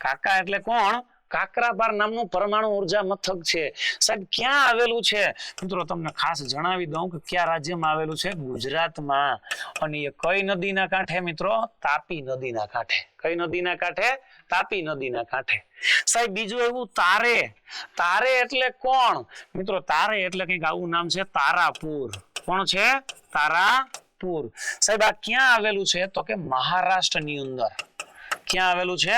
કાકા એટલે કોણ? કાકરાપાર નામનું પરમાણુ ઉર્જા મથક છે. સાહેબ ક્યાં આવેલું છે મિત્રો? તમને ખાસ જણાવી દઉં કે કયા રાજ્યમાં આવેલું છે? ગુજરાતમાં. અને એ કઈ નદીના કાંઠે મિત્રો? તાપી નદીના કાંઠે. કઈ નદીના કાંઠે? તાપી નદીના કાંઠે. સાહેબ બીજું એવું તારે. તારે એટલે કોણ મિત્રો? તારે એટલે કંઈક આવું નામ છે, તારાપુર. કોણ છે? તારાપુર. સાહેબ આ ક્યાં આવેલું છે? તો કે મહારાષ્ટ્રની અંદર. ક્યાં આવેલું છે?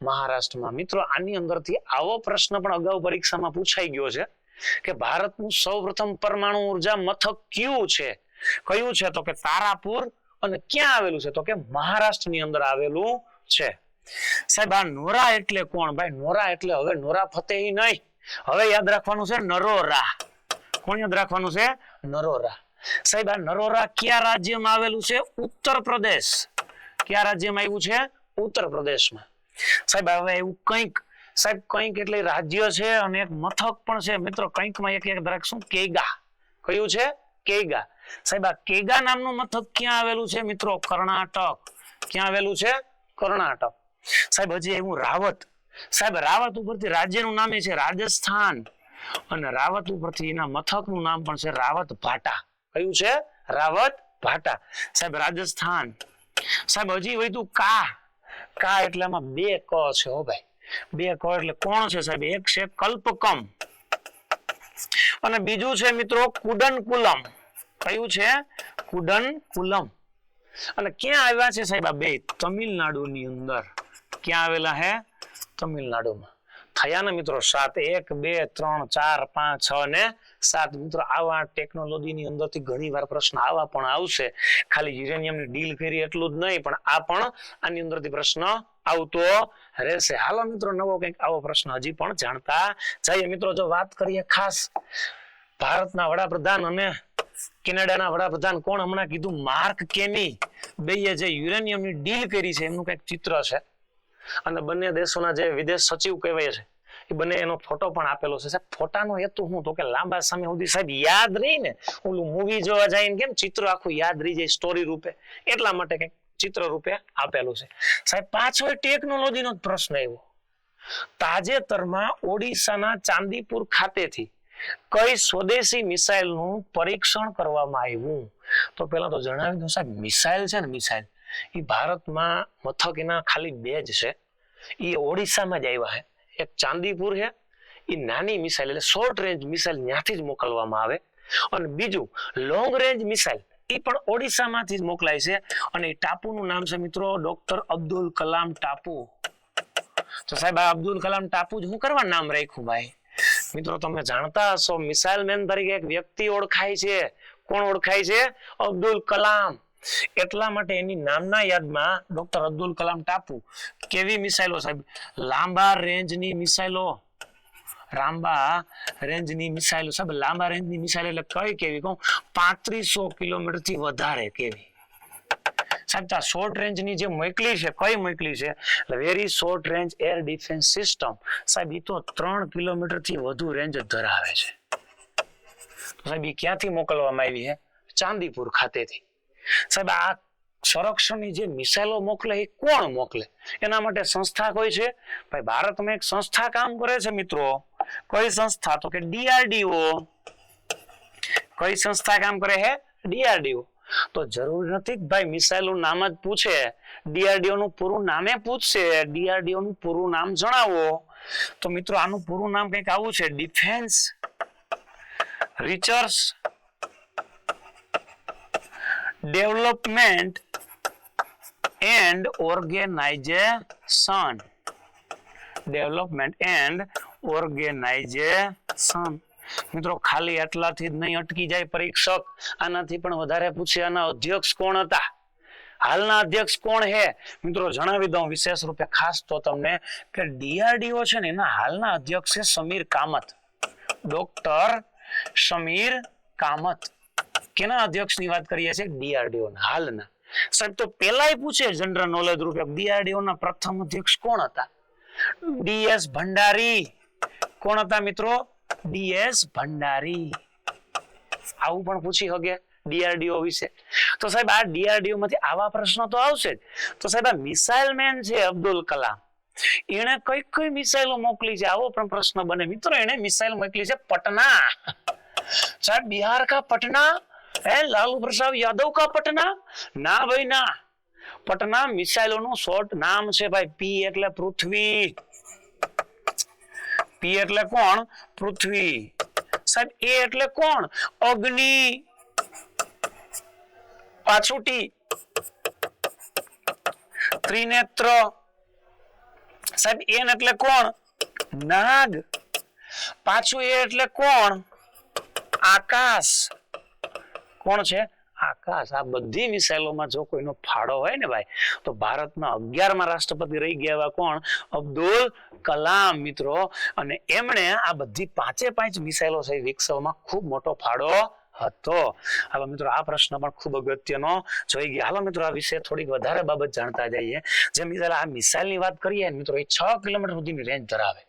મહારાષ્ટ્રમાં. મિત્રો આની અંદરથી આવો પ્રશ્ન પણ અગાઉ પરીક્ષામાં પૂછાઈ ગયો છે કે ભારતનું સૌપ્રથમ પરમાણુ ઉર્જા મથક કયું છે? કયું છે? તો કે તારાપુર. અને ક્યાં આવેલું છે? તો કે મહારાષ્ટ્રની અંદર આવેલું છે. સાહેબ આ નોરા એટલે કોણ? ભાઈ નોરા એટલે હવે નોરા ફતેહી નહીં, હવે યાદ રાખવાનું છે નરોરા. કોણ યાદ રાખવાનું છે? નરોરા. સાહેબ આ નરોરા કયા રાજ્યમાં આવેલું છે? ઉત્તર પ્રદેશ. કયા રાજ્યમાં આવ્યું છે? ઉત્તર પ્રદેશમાં. સાહેબ હવે એવું કંઈક. સાહેબ કંઈક એટલે રાજ્ય છે અને એક મથક પણ છે મિત્રો. કંઈકમાં એક યાદ રાખશું, કેગા. કયું છે? કેગા. સાહેબ આ કેગા નામનું મથક ક્યાં આવેલું છે મિત્રો? કર્ણાટક. ક્યાં આવેલું છે? કર્ણાટક. સાહેબ હજી એવું રાવત. સાહેબ રાવત ઉપરથી રાજ્યનું નામ છે રાજસ્થાન, અને રાવત ઉપરથી એના મથકનું નામ પણ છે રાવત ભાટા. કયું છે? રાવત ભાટા. સાહેબ રાજસ્થાન. સાહેબ હજી વધુ કા. કા એટલે આમાં 2 ક છે હો ભાઈ. 2 ક એટલે કોણ છે સાહેબ? એક છે કલ્પકમ અને બીજું છે મિત્રો કુડનકુલમ. કયું છે? કુડનકુલમ. અને ક્યાં આવ્યા છે સાહેબ આ બે? તમિલનાડુની અંદર. ક્યાં આવેલા હે? તમિલનાડુમાં. થયા ને મિત્રો 7. 1 2 3 4 5 6 ને 7 મિત્રો. આવા ટેકનોલોજીની અંદરથી ઘણી વાર પ્રશ્ન આવા પણ આવશે. ખાલી યુરેનિયમની ડીલ કરી એટલું જ નહીં, પણ આ પણ આની અંદરથી પ્રશ્ન આવતો રહેશે. હાલો મિત્રો, નવો કંઈક આવો પ્રશ્ન હજી પણ જાણતા જઈએ. મિત્રો જો વાત કરીએ ખાસ ભારતના વડાપ્રધાન અને કેનેડાના વડાપ્રધાન કોણ હમણાં કીધું? માર્ક કેની. બેએ જે યુરેનિયમની ડીલ કરી છે એમનું કંઈક ચિત્ર છે, અને બંને દેશોના જે વિદેશ સચિવ કહેવાય છે એ બંને એનો ફોટો પણ આપેલો છે. સાહેબ ફોટાનો હેતુ શું? તો કે લાંબા સમય સુધી સાહેબ યાદ રહી ને, ઓલું મૂવી જોવા જાય કેમ ચિત્ર આખું યાદ રહી જાય સ્ટોરી રૂપે, એટલા માટે કંઈક ચિત્ર રૂપે આપેલું છે. સાહેબ પાછો ટેકનોલોજીનો જ પ્રશ્ન આવ્યો. તાજેતરમાં ઓડિશાના ચાંદીપુર ખાતેથી કઈ સ્વદેશી મિસાઇલનું પરીક્ષણ કરવામાં આવ્યું? તો પેલા તો જણાવી દઉં સાહેબ, મિસાઇલ છે ને, મિસાઇલ એ ભારતમાં મથક એના ખાલી 2 જ છે. એ ઓડિશામાં જ આવ્યા છે. એક ચાંદીપુર છે, એ નાની મિસાઇલ એટલે શોર્ટ રેન્જ મિસાઇલ ત્યાંથી જ મોકલવામાં આવે, અને બીજું લોંગ રેન્જ મિસાઇલ એ પણ ઓડિશામાંથી જ મોકલાય છે, અને એ ટાપુનું નામ છે મિત્રો ડોક્ટર અબ્દુલ કલામ ટાપુ. તો સાહેબ આ અબ્દુલ કલામ ટાપુ જ હું કરવા નામ રાખ્યું ભાઈ? મિત્રો તમે જાણતા હશો મિસાઇલ મેન તરીકે એક વ્યક્તિ ઓળખાય છે. કોણ ઓળખાય છે? અબ્દુલ કલામ. એટલા માટે એની નામના યાદમાં ડોક્ટર અબ્દુલ કલામ ટાપુ. કેવી મિસાઇલો સાહેબ? લાંબા રેન્જની મિસાઇલો. લાંબા રેન્જની મિસાઇલો સાહેબ, લાંબા રેન્જની મિસાઇલ એટલે કઈ કેવી કહું? 3500 કિલોમીટર થી વધારે કેવી સાહેબ. આ શોર્ટ રેન્જની જે મોકલી છે, કઈ મોકલી છે? Very short range air defence system સાહેબ. એ તો 3 કિલોમીટર થી વધુ રેન્જ ધરાવે છે. સાહેબ એ ક્યાંથી મોકલવામાં આવી છે? ચાંદીપુર ખાતેથી. સાહેબ આ સંરક્ષણની જે મિસાઇલો મોકલે એ કોણ મોકલે? એના માટે સંસ્થા કોઈ છે? ભાઈ ભારતમાં એક સંસ્થા કામ કરે છે મિત્રો. કઈ સંસ્થા? તો કે DRDO. કઈ સંસ્થા કામ કરે છે? DRDO. તો જરૂર નથી કે ભાઈ મિસાઇલનું નામ જ પૂછે, DRDO નું પૂરું નામે પૂછશે. DRDO નું પૂરું નામ જણાવો. તો મિત્રો આનું પૂરું નામ કંઈક આવું છે: Defence Research Development and Organisation. Development and Organisation. મિત્રો ખાલી આટલાથી જ નહીં અટકી જાય પરીક્ષક, આનાથી પણ વધારે પૂછે. આના અધ્યક્ષ કોણ હતા? હાલના અધ્યક્ષ કોણ છે? મિત્રો જણાવી દઉં વિશેષ રૂપે ખાસ તો તમને કે DRDO છે ને એના હાલના અધ્યક્ષ છે સમીર કામત. ડોક્ટર સમીર કામત. કેના અધ્યક્ષની વાત કરીએ છીએ? DRDO ના હાલના. સાહેબ તો પેલાય પૂછે જનરલ નોલેજ રૂપે DRDO ના પ્રથમ અધ્યક્ષ કોણ હતા? DS ભંડારી. કોણ હતા મિત્રો? DS ભંડારી. આવું પણ પૂછી શકે DRDO વિશે. તો સાહેબ આ DRDO માંથી આવા પ્રશ્નો તો આવશે જ. તો સાહેબ આ મિસાઇલ મેન છે અબ્દુલ કલામ, એને કઈ કઈ મિસાઇલો મોકલી છે? આવો પણ પ્રશ્ન બને મિત્રો. એને મિસાઇલ મોકલી છે પટના. સાહેબ बिहार का पटना है? लालू प्रसाद यादव का पटना? ना भाई ना. पटना मिसाइलों નું શોર્ટ નામ છે ભાઈ. P એટલે પૃથ્વી. P એટલે કોણ? પૃથ્વી. સાહેબ A એટલે કોણ? અગ્નિ. પાછું T ત્રિનેત્ર. સાહેબ N એટલે કોણ? નાગ. પાછું A એટલે કોણ? આકાશ. કોણ છે? આકાશ. આ બધી મિસાઇલોમાં જો કોઈનો ફાળો હોય ને ભાઈ, તો ભારતના 11મા રાષ્ટ્રપતિ રહી ગયા કોણ? અબ્દુલ કલામ મિત્રો. અને એમણે આ બધી 5 મિસાઇલો છે વિકસાવવામાં ખૂબ મોટો ફાળો હતો. હાલો મિત્રો આ પ્રશ્ન પણ ખૂબ અગત્યનો જોઈ ગયા. હાલો મિત્રો આ વિશે થોડીક વધારે બાબત જાણતા જઈએ. જે મિસાઇલ, આ મિસાઇલની વાત કરીએ મિત્રો, એ 6 કિલોમીટર સુધીની રેન્જ ધરાવે.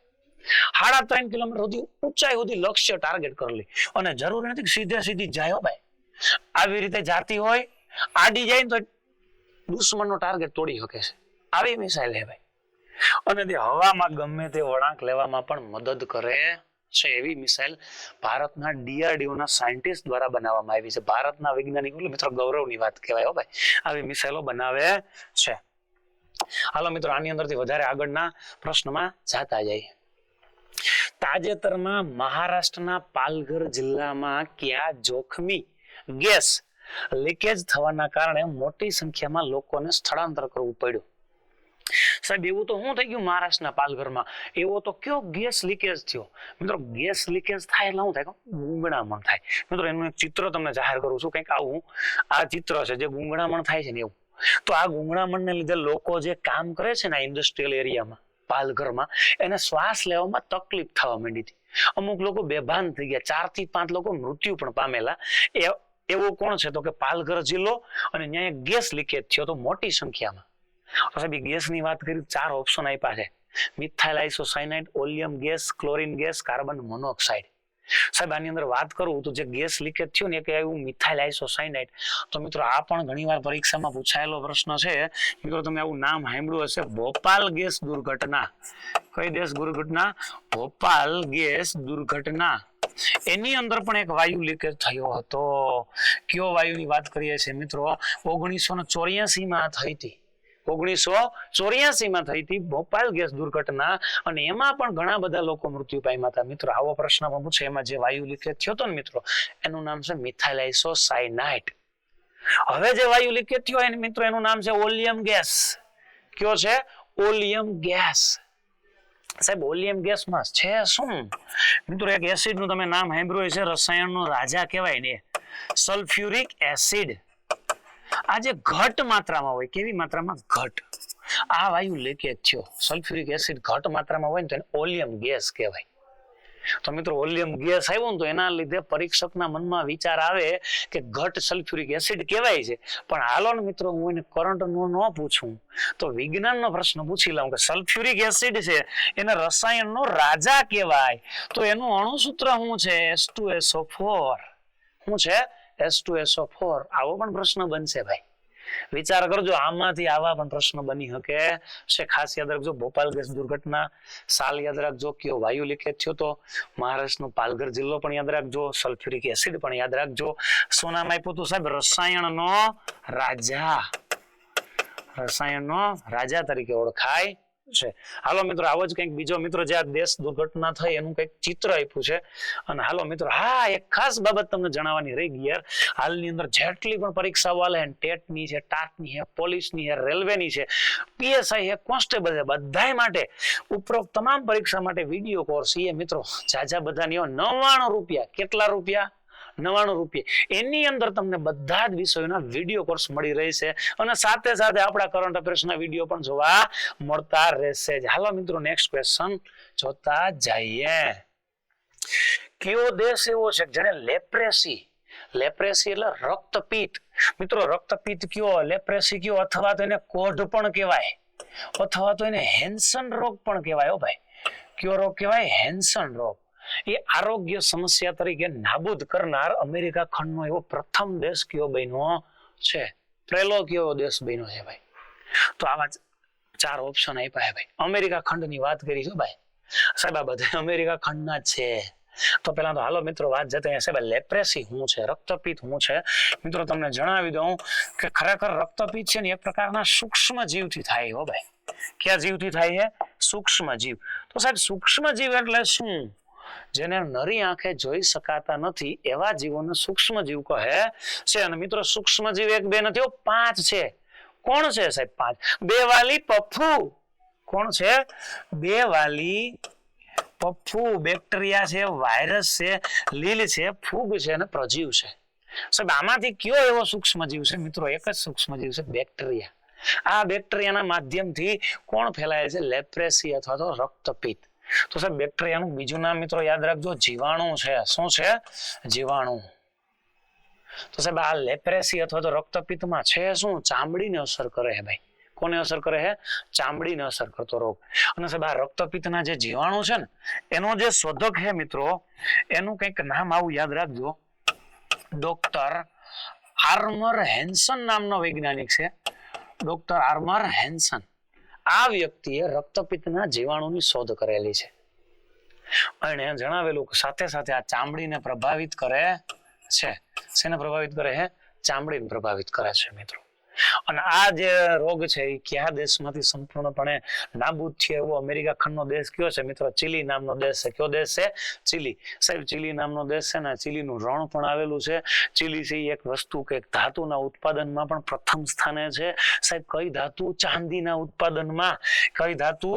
3.5 કિલોમીટર સુધી ઊંચાઈ સુધી લક્ષ્ય ટાર્ગેટ કરેલી, અને જરૂરી નથી સીધે સીધી જાય ભાઈ. આવી રીતે જાતી હોય, આડી જાય તો દુશ્મનનો ટાર્ગેટ તોડી શકે છે. આવી મિસાઇલ છે ભાઈ. અને તે હવામાં ગમે તે વળાંક લેવામાં પણ મદદ કરે છે. એવી મિસાઇલ ભારતના DRDO ના સાયન્ટિસ્ટ દ્વારા બનાવવામાં આવી છે. ભારતના વૈજ્ઞાનિકો મિત્રો ગૌરવની વાત કહેવાય ભાઈ. આવી મિસાઇલો બનાવે છે. હાલો મિત્રો આની અંદરથી વધારે આગળના પ્રશ્નમાં જાતા જઈએ. તાજેતરમાં મહારાષ્ટ્રના પાલઘર જિલ્લામાં કયા જોખમી ગેસ લીકેજ થવાના કારણે મોટી સંખ્યામાં લોકોને સ્થળાંતર કરવું પડ્યું? સાહેબ એવું તો શું થઈ ગયું મહારાષ્ટ્રના પાલઘરમાં? એવો તો કયો ગેસ લીકેજ થયો? મિત્રો ગેસ લીકેજ થાય એટલે શું થાય? ગુંગળામણ થાય. મિત્રો એનું એક ચિત્ર તમને જાહેર કરું છું. કંઈક આવું આ ચિત્ર છે જે ગુંગળામણ થાય છે ને એવું. તો આ ગુંગળામણને લીધે લોકો જે કામ કરે છે ને ઇન્ડસ્ટ્રીયલ એરિયામાં, પાલઘરમાં, એને શ્વાસ લેવામાં તકલીફ થવા માંડી હતી. અમુક લોકો બેભાન થઈ ગયા. 4 થી 5 લોકો મૃત્યુ પણ પામેલા. એવો કોણ છે? તો કે પાલઘર જિલ્લો. અને ત્યાં એક ગેસ લીકેજ થયો તો મોટી સંખ્યામાં. તો સાહેબ ગેસની વાત કરી, 4 ઓપ્શન આપ્યા છે: methyl isocyanide, oleum gas, chlorine gas, carbon monoxide. સાહેબ આની અંદર વાત કરું તો જે ગેસ લીકેજ થયું ને કે આવ્યું મિથાઇલ આઇસોસાયનાઇડ. તો મિત્રો આ પણ ઘણીવાર પરીક્ષામાં પૂછાયેલો પ્રશ્ન છે. મિત્રો તમે આવું નામ સાંભળ્યું હશે, ભોપાલ ગેસ દુર્ઘટના. કઈ ગેસ દુર્ઘટના? ભોપાલ ગેસ દુર્ઘટના. એની અંદર પણ એક વાયુ લીકેજ થયો હતો. કયો વાયુની વાત કરીએ છીએ મિત્રો? 1984 માં થઈ હતી. 1984 માં થઈ હતી ભોપાલ ગેસ દુર્ઘટના, અને એમાં પણ ઘણા બધા લોકો મૃત્યુ પામ્યા હતા. મિત્રો આવો પ્રશ્ન પણ પૂછે, એમાં જે વાયુ લીકેજ થયો હતો ને મિત્રો, એનું નામ છે મિથાઇલ આઇસોસાયનાઇડ. હવે જે વાયુ લીકેજ થયો એને મિત્રો એનું નામ છે ઓલિયમ ગેસ. કયો છે? Oleum gas. સાહેબ ઓલિયમ ગેસમાં છે શું? મિત્રો એક એસિડ નું તમે નામ સાંભળ્યું છે, રસાયણનો રાજા કહેવાય ને, સલ્ફ્યુરિક એસિડ. આ જે ઘટ માત્રામાં હોય, કેવી માત્રામાં? ઘટ. આ વાયુ લીકેજ થયો, સલ્ફ્યુરિક એસિડ ઘટ માત્રામાં હોય ને તો એને ઓલિયમ ગેસ કહેવાય. તો મિત્રો ઓલિયમ ગેસ આવ્યો ને તો એના લીધે પરીક્ષકના મનમાં વિચાર આવે કે ઘટ સલ્ફ્યુરિક એસિડ કહેવાય છે. પણ હાલો ને મિત્રો હું એને કરંટ નો ન પૂછું તો વિજ્ઞાનનો પ્રશ્ન પૂછી લઉં કે સલ્ફ્યુરિક એસિડ છે એને રસાયણનો રાજા કહેવાય, તો એનું અણુસૂત્ર શું છે? H2SO4. શું છે? H2SO4. આવો પણ પ્રશ્ન બનશે ભાઈ. વિચાર કરજો, આમાંથી આવા પણ પ્રશ્ન બની શકે છે. ખાસ યાદ રાખજો, ભોપાલ ગેસ દુર્ઘટના, સાલ યાદ રાખજો, કયો વાયુ લીકેજ થયો તો, મહારાષ્ટ્રનો પાલઘર જિલ્લો પણ યાદ રાખજો, સલ્ફ્યુરિક એસિડ પણ યાદ રાખજો. શું નામ આપ્યું હતું સાહેબ? રસાયણનો રાજા. રસાયણનો રાજા તરીકે ઓળખાય છે. હાલો મિત્રો આવો જ કંઈક બીજો મિત્રો જે આ દેશ દુર્ઘટના થઈ એનું કંઈક ચિત્ર આપ્યું છે. અને હાલો મિત્રો હા એક ખાસ બાબત તમને જણાવવાની રહી ગઈ યાર. હાલની અંદર જેટલી પણ પરીક્ષાઓ આલે છે, ટેટની છે, ટાટની છે, પોલીસની છે, રેલવેની છે, પીએસઆઈ છે, કોન્સ્ટેબલ છે, બધાય માટે ઉપરોક્ત તમામ પરીક્ષા માટે વિડીયો કોર્સ એ મિત્રો જાજા બધાની 99 રૂપિયા. કેટલા રૂપિયા? 99 રૂપિયા. એની અંદર તમને બધા જ વિષયોના વિડીયો કોર્સ મળી રહેશે, અને સાથે સાથે આપણા કરંટ અફેર્સના વિડીયો પણ જોવા મળતા રહેશે. હાલો મિત્રો નેક્સ્ટ ક્વેશ્ચન જોતા જઈએ. કયો દેશ એવો છે જેને લેપ્રેસી, લેપ્રેસી એટલે રક્તપિત્ત. મિત્રો રક્તપિત્ત કયો, લેપ્રેસી કયો, અથવા તો એને કોઢ પણ કહેવાય, અથવા તો એને હેન્સન રોગ પણ કહેવાય. હો ભાઈ, કયો રોગ કહેવાય? હેન્સન રોગ. એ આરોગ્ય સમસ્યા તરીકે નાબૂદ કરનાર અમેરિકા ખંડનો એવો પ્રથમ દેશ કયો બન્યો છે? પહેલો કયો દેશ બન્યો છે ભાઈ? તો આવા 4 ઓપ્શન આપ્યા છે ભાઈ. અમેરિકા ખંડની વાત કરી છે ભાઈ. સાહેબ આ બધા અમેરિકા ખંડના જ છે. તો પેલા તો હાલો મિત્રો વાત જતા સાહેબ લેપ્રેસી શું છે, રક્તપિત્ત શું છે? મિત્રો તમને જણાવી દઉં કે ખરેખર રક્તપિત્ત છે ને એક પ્રકારના સૂક્ષ્મ જીવથી થાય. હો ભાઈ, કયા જીવથી થાય છે? સૂક્ષ્મ જીવ. તો સાહેબ સૂક્ષ્મ જીવ એટલે શું? જેને નરી આંખે જોઈ શકાતા નથી એવા જીવોને સૂક્ષ્મ જીવ કહે છે. અને મિત્રો સૂક્ષ્મ જીવ 1 2 નથી, 5 છે. કોણ છે સાહેબ? 5. બેવાલી પફ્ફુ. કોણ છે? બેવાલી પફ્ફુ. બેક્ટેરિયા છે, વાયરસ છે, લીલ છે, ફૂગ છે અને પ્રજીવ છે. સાહેબ આમાંથી કયો એવો સૂક્ષ્મ જીવ છે? મિત્રો એક જ સૂક્ષ્મ જીવ છે, બેક્ટેરિયા. આ બેક્ટેરિયાના માધ્યમથી કોણ ફેલાય છે? લેપ્રેસી અથવા તો રક્તપિત્ત. તો સાહેબ બેક્ટેરિયાનું બીજું નામ મિત્રો યાદ રાખજો, જીવાણુ છે. શું છે? જીવાણુ. તો સાહેબ આ લેપ્રેસી અથવા તો રક્તપિત્તમાં છે શું? ચામડીને અસર કરે છે ભાઈ. કોને અસર કરે છે? ચામડીને અસર કરતો રોગ. અને સાહેબ આ રક્તપિત્તના જે જીવાણુ છે ને એનો જે શોધક છે મિત્રો, એનું કંઈક નામ આવું યાદ રાખજો, ડોક્ટર આર્મર હેન્સન નામનો વૈજ્ઞાનિક છે. Doctor armour Hansen. આ વ્યક્તિએ રક્તપિત્તના જીવાણુની શોધ કરેલી છે. અને જણાવેલું કે સાથે સાથે આ ચામડીને પ્રભાવિત કરે છે. શેને પ્રભાવિત કરે છે? ચામડીને પ્રભાવિત કરે છે મિત્રો. અને આ જે રોગ છે એ કયા દેશમાંથી સંપૂર્ણપણે નાબૂદ થયો એવો અમેરિકા ખંડનો દેશ કયો છે મિત્રો? ચીલી નામનો દેશ છે. કયો દેશ છે? ચીલી. સાહેબ ચીલી નામનો દેશ છે ને, ચીલીનું રણ પણ આવેલું છે. ચીલી છે એક વસ્તુ કે ધાતુના ઉત્પાદનમાં પણ પ્રથમ સ્થાને છે. સાહેબ કઈ ધાતુ? ચાંદીના ઉત્પાદનમાં. કઈ ધાતુ?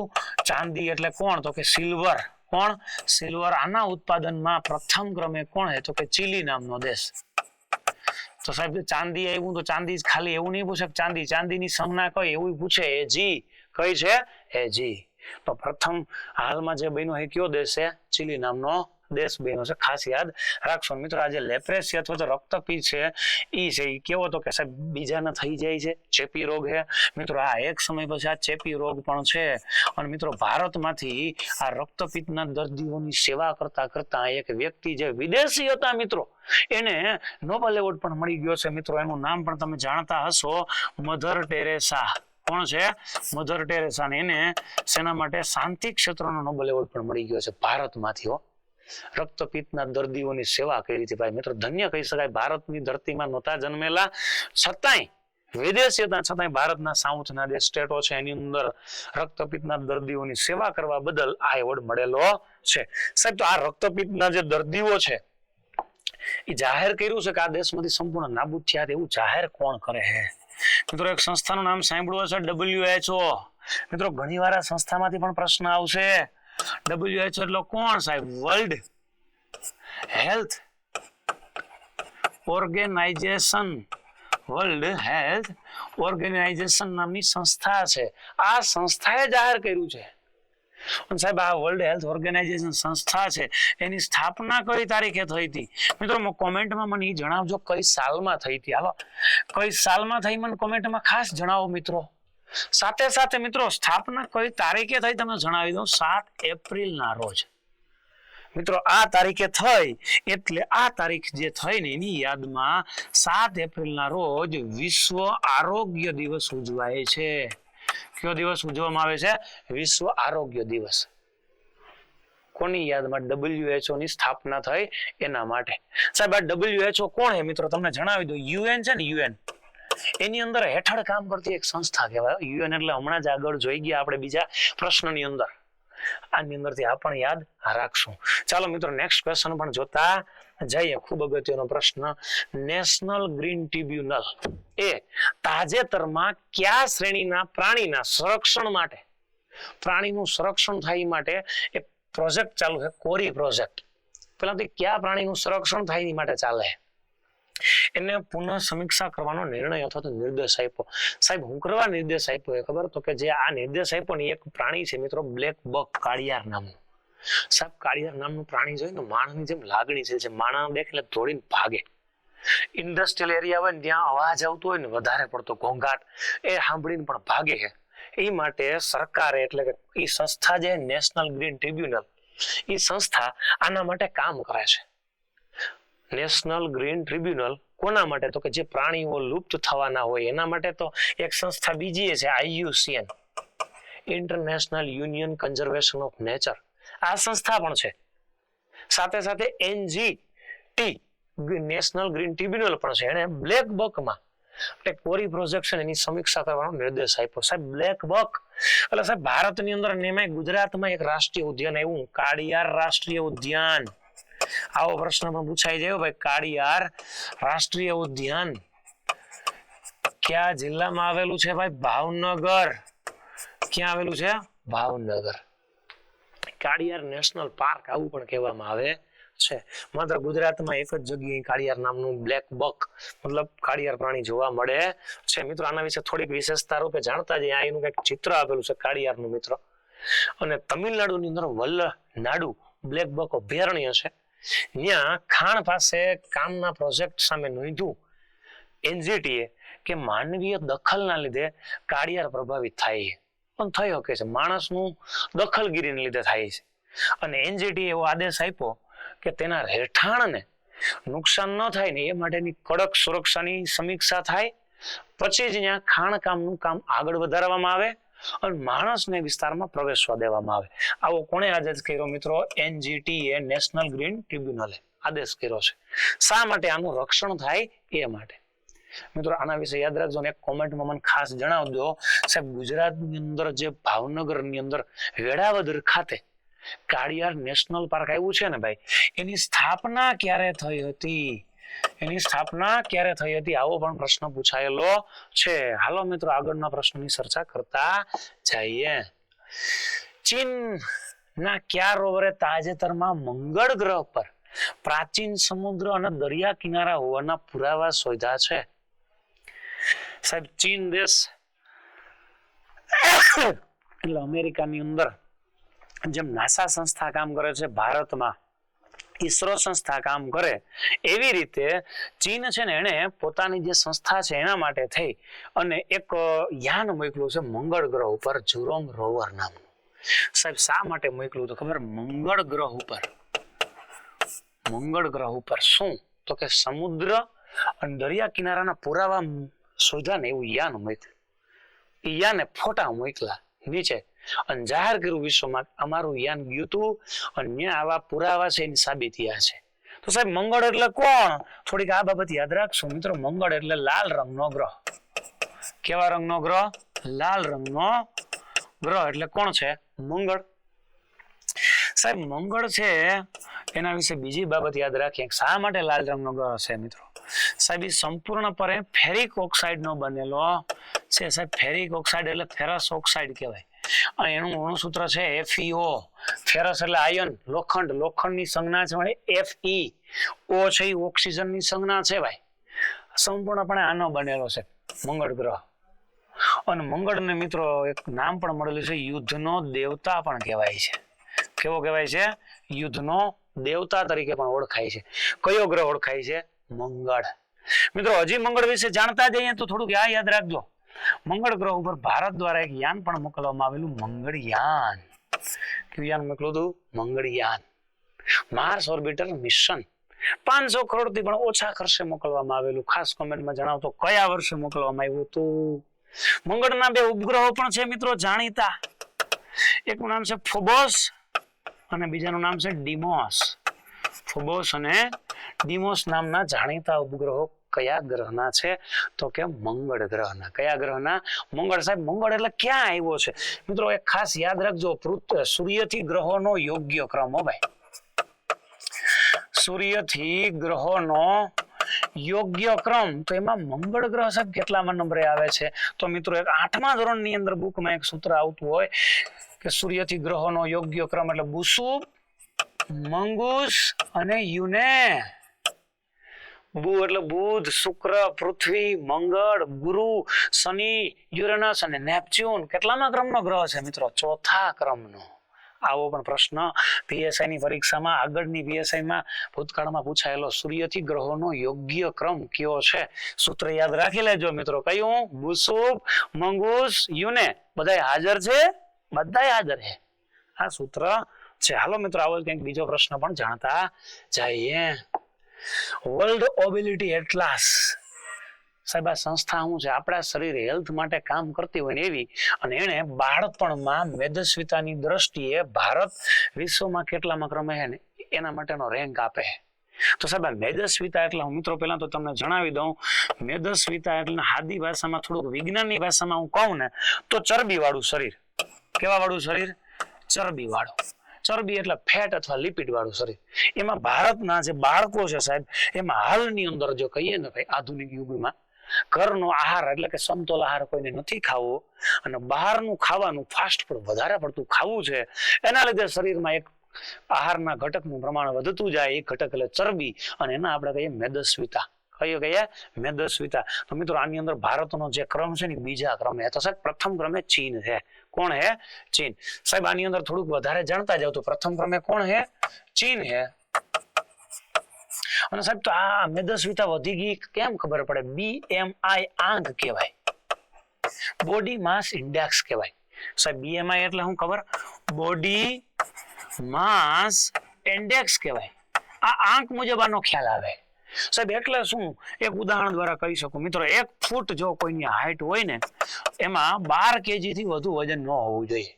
ચાંદી. એટલે કોણ? તો કે સિલ્વર. કોણ? સિલ્વર. આના ઉત્પાદનમાં પ્રથમ ક્રમે કોણ છે? તો કે ચીલી નામનો દેશ. તો સાહેબ ચાંદી આવ્યું તો ચાંદી ખાલી એવું નહીં પૂછે ચાંદી, ચાંદીની સંજ્ઞા કઈ એવું પૂછે? એજી. કઈ છે? એજી. તો પ્રથમ હાલમાં જે બન્યો એ કયો દેશ છે? ચીલી નામનો દેશ બન્યો છે, ખાસ યાદ રાખશો મિત્રો. આજે લેપ્રેસી અથવા તો રક્તપિત્ત છે એ કેવો તો કે સાહેબ બીજાને થઈ જાય છે, ચેપી રોગ છે મિત્રો. આ એક સમય પછી આ ચેપી રોગ પણ છે. અને મિત્રો ભારતમાંથી આ રક્તપિત્તના દર્દીઓની સેવા કરતા કરતા એક વ્યક્તિ જે વિદેશી હતા મિત્રો, એને નોબેલ એવોર્ડ પણ મળી ગયો છે મિત્રો. એનું નામ પણ તમે જાણતા હશો, મધર ટેરેસા. કોણ છે? Mother Teresa. ને એને શેના માટે? શાંતિ ક્ષેત્રનો નોબેલ એવોર્ડ પણ મળી ગયો છે ભારતમાંથી. રક્તપિત્તના દર્દીઓની સેવા કરી હતી ભાઈ મિત્રો. ધન્ય કહી શકાય. ભારતની ધરતીમાં નહોતા જન્મેલા છતાંય, વિદેશી હતા છતાંય ભારતના સાઉથના જે સ્ટેટો છે એની અંદર રક્તપિત્તના દર્દીઓની સેવા કરવા બદલ આ એવોર્ડ મળેલો છે સાહેબ. તો આ રક્તપિત્તના જે દર્દીઓ છે એ જાહેર કર્યું છે કે આ દેશમાંથી સંપૂર્ણ નાબૂદ થયા, એવું જાહેર કોણ કરે છે મિત્રો? એક સંસ્થાનું નામ સાંભળ્યું હશે, WHO. મિત્રો ઘણી વાર આ સંસ્થામાંથી પણ પ્રશ્ન આવશે. WHO એટલે કોણ સાહેબ? World Health Organisation. World Health Organisation નામની સંસ્થા છે. આ સંસ્થાએ જાહેર કર્યું છે. અને સાહેબ આ વર્લ્ડ હેલ્થ ઓર્ગેનાઇઝેશન સંસ્થા છે એની સ્થાપના કઈ તારીખે થઈ હતી મિત્રો? કોમેન્ટમાં મને જણાવજો કઈ સાલમાં થઈ હતી. હાલો, કઈ સાલમાં થઈ મને કોમેન્ટમાં ખાસ જણાવો મિત્રો. સાથે સાથે મિત્રો સ્થાપના કઈ તારીખે થઈ તમે જણાવી દો. 7 એપ્રિલના રોજ મિત્રો આ તારીખે થઈ. એટલે આ તારીખ જે થઈ ને એની યાદમાં 7 એપ્રિલના રોજ વિશ્વ આરોગ્ય દિવસ ઉજવાય છે. કયો દિવસ ઉજવવામાં આવે છે? વિશ્વ આરોગ્ય દિવસ. કોની યાદમાં? WHO ની સ્થાપના થઈ એના માટે. સાહેબ આ WHO કોણ છે મિત્રો? તમને જણાવી દો. UN છે ને, UN એની અંદર હેઠળ કામ કરતી એક સંસ્થા કહેવાય. UN એટલે હમણાં જ આગળ જોઈ ગયા આપણે બીજા પ્રશ્નની અંદર. આની અંદરથી આ પણ યાદ રાખશું. ચાલો મિત્રો નેક્સ્ટ ક્વેશ્ચન પણ જોતા જઈએ. ખૂબ અગત્યનો પ્રશ્ન. નેશનલ ગ્રીન ટ્રિબ્યુનલ એ તાજેતરમાં કયા શ્રેણીના પ્રાણીના સંરક્ષણ માટે, પ્રાણીનું સંરક્ષણ થાય માટે એક પ્રોજેક્ટ ચાલુ છે, કોરી પ્રોજેક્ટ. પેલાથી કયા પ્રાણીનું સંરક્ષણ થાય એની માટે ચાલે, એને પુનઃ સમીક્ષા કરવાનો નિર્ણય અથવા તો નિર્દેશ આપ્યો. સાહેબ હું કરવા નિર્દેશ આપ્યો એ ખબર? તો કે જે આ નિર્દેશ આપ્યો ને એક પ્રાણી છે મિત્રો, બ્લેક બક, કાળિયાર નામનું. સાહેબ કાળિયાર નામનું પ્રાણી જોઈને માણસની જેમ લાગણી છે, જે માણસ દેખે એટલે દોડીને ભાગે. ઇન્ડસ્ટ્રીયલ એરિયા હોય ને ત્યાં અવાજ આવતો હોય ને વધારે પડતો ઘોંઘાટ, એ સાંભળીને પણ ભાગે છે. એ માટે સરકારે એટલે કે એ સંસ્થા જે નેશનલ ગ્રીન ટ્રિબ્યુનલ, એ સંસ્થા આના માટે કામ કરે છે. નેશનલ ગ્રીન ટ્રિબ્યુનલ કોના માટે? તો કે જે પ્રાણીઓ લુપ્ત થવાના હોય એના માટે તો એક સંસ્થા બીજી છે, IUCN, international union conservation of nature. આ સંસ્થા પણ છે. સાથે સાથે NGT, નેશનલ ગ્રીન ટ્રિબ્યુનલ પણ છે. એને બ્લેક બકમાં એટલે કોરી પ્રોજેક્ટ એની સમીક્ષા કરવાનો નિર્દેશ આપ્યો. સાહેબ બ્લેક બક એટલે સાહેબ ભારતની અંદર એમાં ગુજરાતમાં એક રાષ્ટ્રીય ઉદ્યાન આવ્યું, કાળિયાર રાષ્ટ્રીય ઉદ્યાન. આવો પ્રશ્ન પણ પૂછાઈ જાય ભાઈ. કાળિયાર રાષ્ટ્રીય ઉદ્યાન કયા જિલ્લામાં આવેલું છે ભાઈ? ભાવનગર. ક્યાં આવેલું છે? ભાવનગર. કાળિયાર નેશનલ પાર્ક આવું પણ કહેવામાં આવે છે. માત્ર ગુજરાતમાં એક જ જગ્યાએ કાળિયાર નામનું બ્લેક બક મતલબ કાળિયાર પ્રાણી જોવા મળે છે. મિત્રો આના વિશે થોડીક વિશેષતા રૂપે જાણતા જઈએ. એનું કંઈક ચિત્ર આપેલું છે કાળિયારનું મિત્રો. અને તમિલનાડુની અંદર વલ્લનાડુ બ્લેક બક અભયારણ્ય છે. ત્યાં ખાણ પાસે કામના પ્રોજેક્ટ સામે નોંધ્યું NGT કે માનવીય દખલના લીધે કાળિયાર પ્રભાવિત થાય છે. પણ થઈ શકે છે માણસનું દખલગીરીને લીધે થાય છે. અને NGT એવો આદેશ આપ્યો કે તેના રહેઠાણને નુકસાન ન થાય ને એ માટેની કડક સુરક્ષાની સમીક્ષા થાય, પછી જ ત્યાં ખાણકામનું કામ આગળ વધારવામાં આવે અને માણસને વિસ્તારમાં પ્રવેશવા દેવામાં આવે. આવો કોણે આદેશ કર્યો મિત્રો? NGT એ નેશનલ ગ્રીન ટ્રિબ્યુનલે આદેશ કર્યો છે. શા માટે? આનું રક્ષણ થાય એ માટે. મિત્રો આના વિશે યાદ રાખજો ને એક કોમેન્ટમાં મને ખાસ જણાવજો. સાહેબ ગુજરાતની અંદર જે ભાવનગરની અંદર વેળાવદર ખાતે કાળિયાર નેશનલ પાર્ક આવ્યું છે ને ભાઈ, એની સ્થાપના ક્યારે થઈ હતી? એની સ્થાપના ક્યારે થઈ હતી? આવો પણ પ્રશ્ન પૂછાયેલો છે. હાલો મિત્રો આગળના પ્રશ્નની ચર્ચા કરતા જઈએ. ચીન ના કયા રોવરે તાજેતરમાં મંગળ ગ્રહ પર પ્રાચીન સમુદ્ર અને દરિયા કિનારા હોવાના પુરાવા શોધ્યા છે? સાહેબ ચીન દેશ એટલે અમેરિકાની અંદર જેમ નાસા સંસ્થા કામ કરે છે ભારતમાં, ઈસરો સંસ્થા કામ કરે એવી રીતે ચીન છે ને એને પોતાની જે સંસ્થા છે એના માટે થઈ અને એક યાન મોકલ્યું છે મંગળ ગ્રહ ઉપર, ઝુરોંગ રોવર નામનું. સાહેબ શા માટે મોકલ્યું તો ખબર? મંગળ ગ્રહ ઉપર શું તો કે સમુદ્ર અને દરિયા કિનારાના પુરાવા શોધ્યા ને એવું યાન મોકલ્યું. એ યાને ફોટા મોકલા નીચે અને જાહેર કર્યું વિશ્વમાં અમારું યાન ગયું હતું અને ત્યાં આવા પુરાવા છે એની સાબિતી આ છે. તો સાહેબ મંગળ એટલે કોણ? થોડીક આ બાબત યાદ રાખશો મિત્રો. મંગળ એટલે લાલ રંગનો ગ્રહ. કેવા રંગનો ગ્રહ? લાલ રંગનો ગ્રહ. એટલે કોણ છે? મંગળ. સાહેબ મંગળ છે એના વિશે બીજી બાબત યાદ રાખીએ. શા માટે લાલ રંગનો ગ્રહ છે મિત્રો? સાહેબ એ સંપૂર્ણપણે ફેરિક ઓક્સાઇડ નો બનેલો છે. સાહેબ ફેરિક ઓક્સાઇડ એટલે ફેરસ ઓક્સાઇડ કહેવાય. અને એનું અણુસૂત્ર છે FeO. ફેરસ એટલે આયન, લોખંડ. લોખંડની સંજ્ઞા છે Fe. O છે એ ઓક્સિજનની સંજ્ઞા છે ભાઈ. સંપૂર્ણપણે આનો બનેલો છે મંગળ ગ્રહ. અને મંગળને મિત્રો એક નામ પણ મળેલું છે, યુદ્ધનો દેવતા પણ કહેવાય છે. કેવો કહેવાય છે? યુદ્ધનો દેવતા તરીકે પણ ઓળખાય છે. કયો ગ્રહ ઓળખાય છે? મંગળ. મિત્રો હજી મંગળ વિશે જાણતા જઈએ તો થોડુંક આ યાદ રાખજો. મંગળ ગ્રહ ઉપર ભારત દ્વારા એક યાન પણ મોકલવામાં આવેલું, મંગળયાન. કયું યાન મોકલું હતું? મંગળયાન. માર્સ ઓર્બિટર મિશન 500 કરોડથી પણ ઓછા ખર્ચે મોકલવામાં આવેલું. ખાસ કોમેન્ટમાં જણાવતો કયા વર્ષે મોકલવામાં આવ્યું હતું. મંગળના 2 ઉપગ્રહો પણ છે મિત્રો જાણીતા. એકનું નામ છે ફોબોસ અને બીજાનું નામ છે ડીમોસ. ફોબોસ અને ડીમોસ નામના જાણીતા ઉપગ્રહો કયા ગ્રહના છે? તો કે મંગળ ગ્રહના. કયા ગ્રહના? મંગળ. સાહેબ મંગળ એટલે ક્યાં આવ્યો છે મિત્રો? એક ખાસ યાદ રાખજો, સૂર્યથી ગ્રહોનો યોગ્ય ક્રમ. હો ભાઈ, સૂર્યથી ગ્રહોનો યોગ્ય ક્રમ. તો એમાં મંગળ ગ્રહ સાહેબ કેટલામાં નંબરે આવે છે? તો મિત્રો એક 8મા ધોરણની અંદર બુકમાં એક સૂત્ર આવતું હોય કે સૂર્યથી ગ્રહોનો યોગ્ય ક્રમ એટલે બુસુબ, મંગુસ અને યુને. બુ એટલે બુધ, શુક્ર, પૃથ્વી, મંગળ, ગુરુ, શનિ, યુરેનસ અને નેપચ્યુન. કેટલામા ક્રમનો ગ્રહ છે મિત્રો? 4થા ક્રમનો. આવો પણ પ્રશ્ન PSI ની પરીક્ષામાં, આગળની PSI માં ભૂતકાળમાં પૂછાયેલો. સૂર્યથી ગ્રહોનો યોગ્ય ક્રમ કયો છે? સૂત્ર યાદ રાખી લેજો મિત્રો. કયું? બુસુબ, મંગુસ, યુને. બધાય હાજર છે? બધાય હાજર છે. આ સૂત્ર છે. હાલો મિત્રો આવો કંઈક બીજો પ્રશ્ન પણ જાણતા જઈએ. World obesity atlas. સાહેબ આ સંસ્થા શું છે? આપણા શરીર હેલ્થ માટે કામ કરતી હોય ને એવી. અને એને બાળપણમાં મેદસ્વીતાની દ્રષ્ટિએ ભારત વિશ્વમાં કેટલામાં ક્રમે છે ને એના માટેનો રેન્ક આપે. તો સાહેબ આ મેદસ્વીતા એટલે હું મિત્રો પહેલા તો તમને જણાવી દઉં. મેદસ્વીતા એટલે હાદી ભાષામાં, થોડુંક વિજ્ઞાનની ભાષામાં હું કહું ને તો ચરબી વાળું શરીર. કેવા વાળું શરીર? ચરબી વાળું. ચરબી એટલે ફેટ અથવા લિપિડ વાળું શરીર. એમાં ભારતના જે બાળકો છે સાહેબ, એમાં હાલની અંદર જો કહીએ ને ભાઈ આધુનિક યુગમાં ઘરનો આહાર એટલે કે સમતોલ આહાર કોઈને નથી ખાવો અને બહારનું ખાવાનું ફાસ્ટ ફૂડ વધારે પડતું ખાવું છે, એના લીધે શરીરમાં એક આહારના ઘટકનું પ્રમાણ વધતું જાય. એ ઘટક એટલે ચરબી અને એના આપણે કહીએ મેદસ્વીતા. કયો કહીએ? મેદસ્વીતા. તો મિત્રો આની અંદર ભારતનો જે ક્રમ છે ને બીજા ક્રમે. તો સાહેબ પ્રથમ ક્રમે ચીન છે. કોણ હે? ચીન. સાહેબ આની અંદર થોડુંક વધારે જાણતા જાવ તો પ્રથમ ક્રમે કોણ હે? ચીન હે. અને સાહેબ તો આ મેદસ્વીતા વધી ગઈ કેમ ખબર પડે? BMI આંક કહેવાય, બોડી માસ ઇન્ડેક્સ કહેવાય. સાહેબ BMI એટલે શું ખબર? બોડી માસ ઇન્ડેક્સ કહેવાય. આ આંક મુજબ આનો ખ્યાલ આવે સાહેબ. એટલે શું? એક ઉદાહરણ દ્વારા કહી શકું મિત્રો. 1 ફૂટ જો કોઈની હાઈટ હોય ને એમાં 12 kg થી વધુ વજન ન હોવું જોઈએ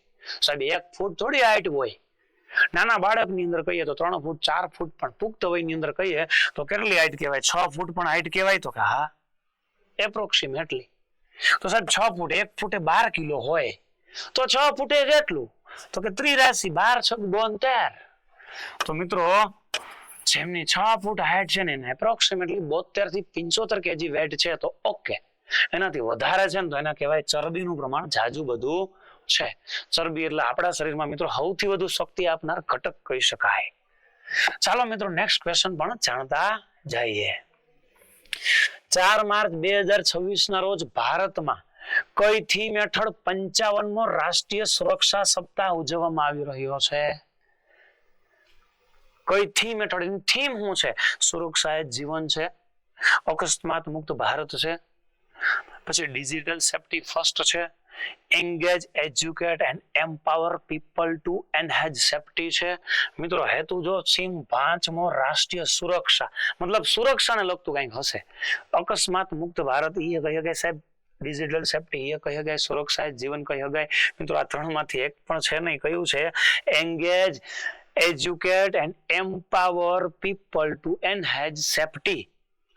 સાહેબ. 1 ફૂટ થોડી હાઈટ હોય. નાના બાળકની અંદર કહીએ તો 3 ફૂટ 4 ફૂટ, પણ પુખ્ત વયની અંદર કહીએ તો કેટલી હાઈટ કહેવાય? 6 ફૂટ પણ હાઈટ કહેવાય. તો કે હા, એપ્રોક્સિમેટલી. તો સાહેબ 6 ફૂટ, 1 ફૂટે 12 કિલો હોય તો 6 ફૂટે કેટલું? તો કે 83, 12 6 72. તો મિત્રો જેમની 6 ફૂટ હાઈટ છે ને એને એપ્રોક્સિમેટલી 72 થી 75 kg વેટ છે તો ઓકે. એનાથી વધારે છે ને તો એના કહેવાય ચરબીનું પ્રમાણ જાજુ બધું છે. ચરબી એટલે આપણા શરીરમાં મિત્રો સૌથી વધુ શક્તિ આપનાર ઘટક કહી શકાય. ચાલો મિત્રો નેક્સ્ટ ક્વેશ્ચન પણ જાણતા જઈએ. 4 માર્ચ 2026 ના રોજ ભારતમાં કઈ થીમ હેઠળ 55મો રાષ્ટ્રીય સુરક્ષા સપ્તાહ ઉજવવામાં આવી રહ્યો છે? કઈ થીમ હેઠળ? એની થીમ શું છે? સુરક્ષા જીવન છે, અકસ્માત મુક્ત ભારત છે, પછી ડિજિટલ સેફ્ટી ફર્સ્ટ છે, engage, educate and empower people two enhance safety છે. મિત્રો હેતુ જો થીમ 5મો રાષ્ટ્રીય સુરક્ષા, મતલબ સુરક્ષાને લગતું કંઈક હશે. અકસ્માત મુક્ત ભારત એ કહી શકાય સાહેબ, ડિજિટલ સેફ્ટી એ કહી શકાય, સુરક્ષા જીવન કહી શકાય. મિત્રો આ ત્રણમાંથી એક પણ છે નહીં. કયું છે? Engage, educate and empower people two enhance safety.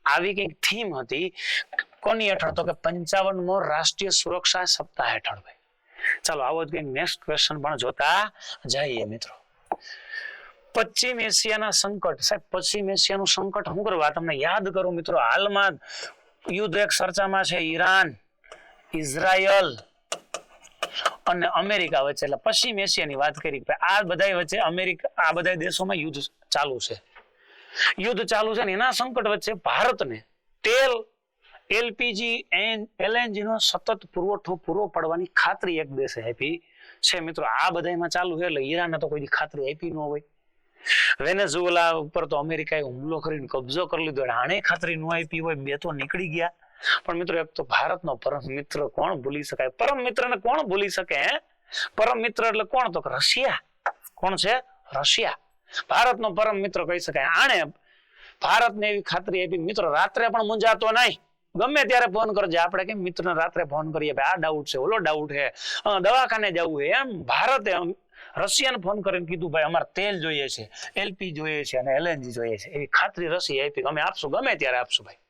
આવી કંઈક થીમ હતી. કોની હેઠળ? તો કે 55મો રાષ્ટ્રીય સુરક્ષા સપ્તાહ હેઠળ. ભાઈ ચાલો આવો જ કંઈક નેક્સ્ટ ક્વેશ્ચન પણ જોતા જઈએ મિત્રો. પશ્ચિમ એશિયાના સંકટ. સાહેબ પશ્ચિમ એશિયાનું સંકટ શું કરવા? તમને યાદ કરું મિત્રો, હાલમાં યુદ્ધ એક ચર્ચામાં છે, ઈરાન, ઇઝરાયલ અને અમેરિકા વચ્ચે. એટલે પશ્ચિમ એશિયાની વાત કરી. આ બધા વચ્ચે અમેરિકા, આ બધા દેશોમાં યુદ્ધ ચાલુ છે. યુદ્ધ ચાલુ છે ને એના સંકટ વચ્ચે ભારતને તેલ, એલપીજી, એલએનજી નો સતત પુરવઠો પૂરો પાડવાની ખાતરી એક દેશે આપી છે. મિત્રો આ બધામાં ચાલુ છે, એટલે ઈરાનને તો કોઈ ખાતરી આપી ન હોય. વેનેઝુએલા ઉપર તો અમેરિકાએ હુમલો કરીને કબજો કરી લીધો, આને ખાતરી ન આપી હોય. બે તો નીકળી ગયા. પણ મિત્રો એક તો ભારતનો પરમ મિત્ર કોણ ભૂલી શકાય? પરમ મિત્રને કોણ ભૂલી શકે? પરમ મિત્ર એટલે કોણ? તો રશિયા. કોણ છે? રશિયા. ભારતનો પરમ મિત્ર કહી શકાય. આણે ભારતને એવી ખાતરી આપી, મિત્રો રાત્રે પણ મૂંઝાતો નહીં, ગમે ત્યારે ફોન કરજે. આપણે કેમ મિત્રને રાત્રે ફોન કરીએ, આ ડાઉટ છે, ઓલો ડાઉટ છે, દવાખાને જવું છે, એમ ભારતે રશિયાને ફોન કરીને કીધું ભાઈ અમારે તેલ જોઈએ છે, એલપી જોઈએ છે અને એલએનજી જોઈએ છે. એવી ખાતરી રશિયા આપી, અમે આપશું, ગમે ત્યારે આપશું. ભાઈ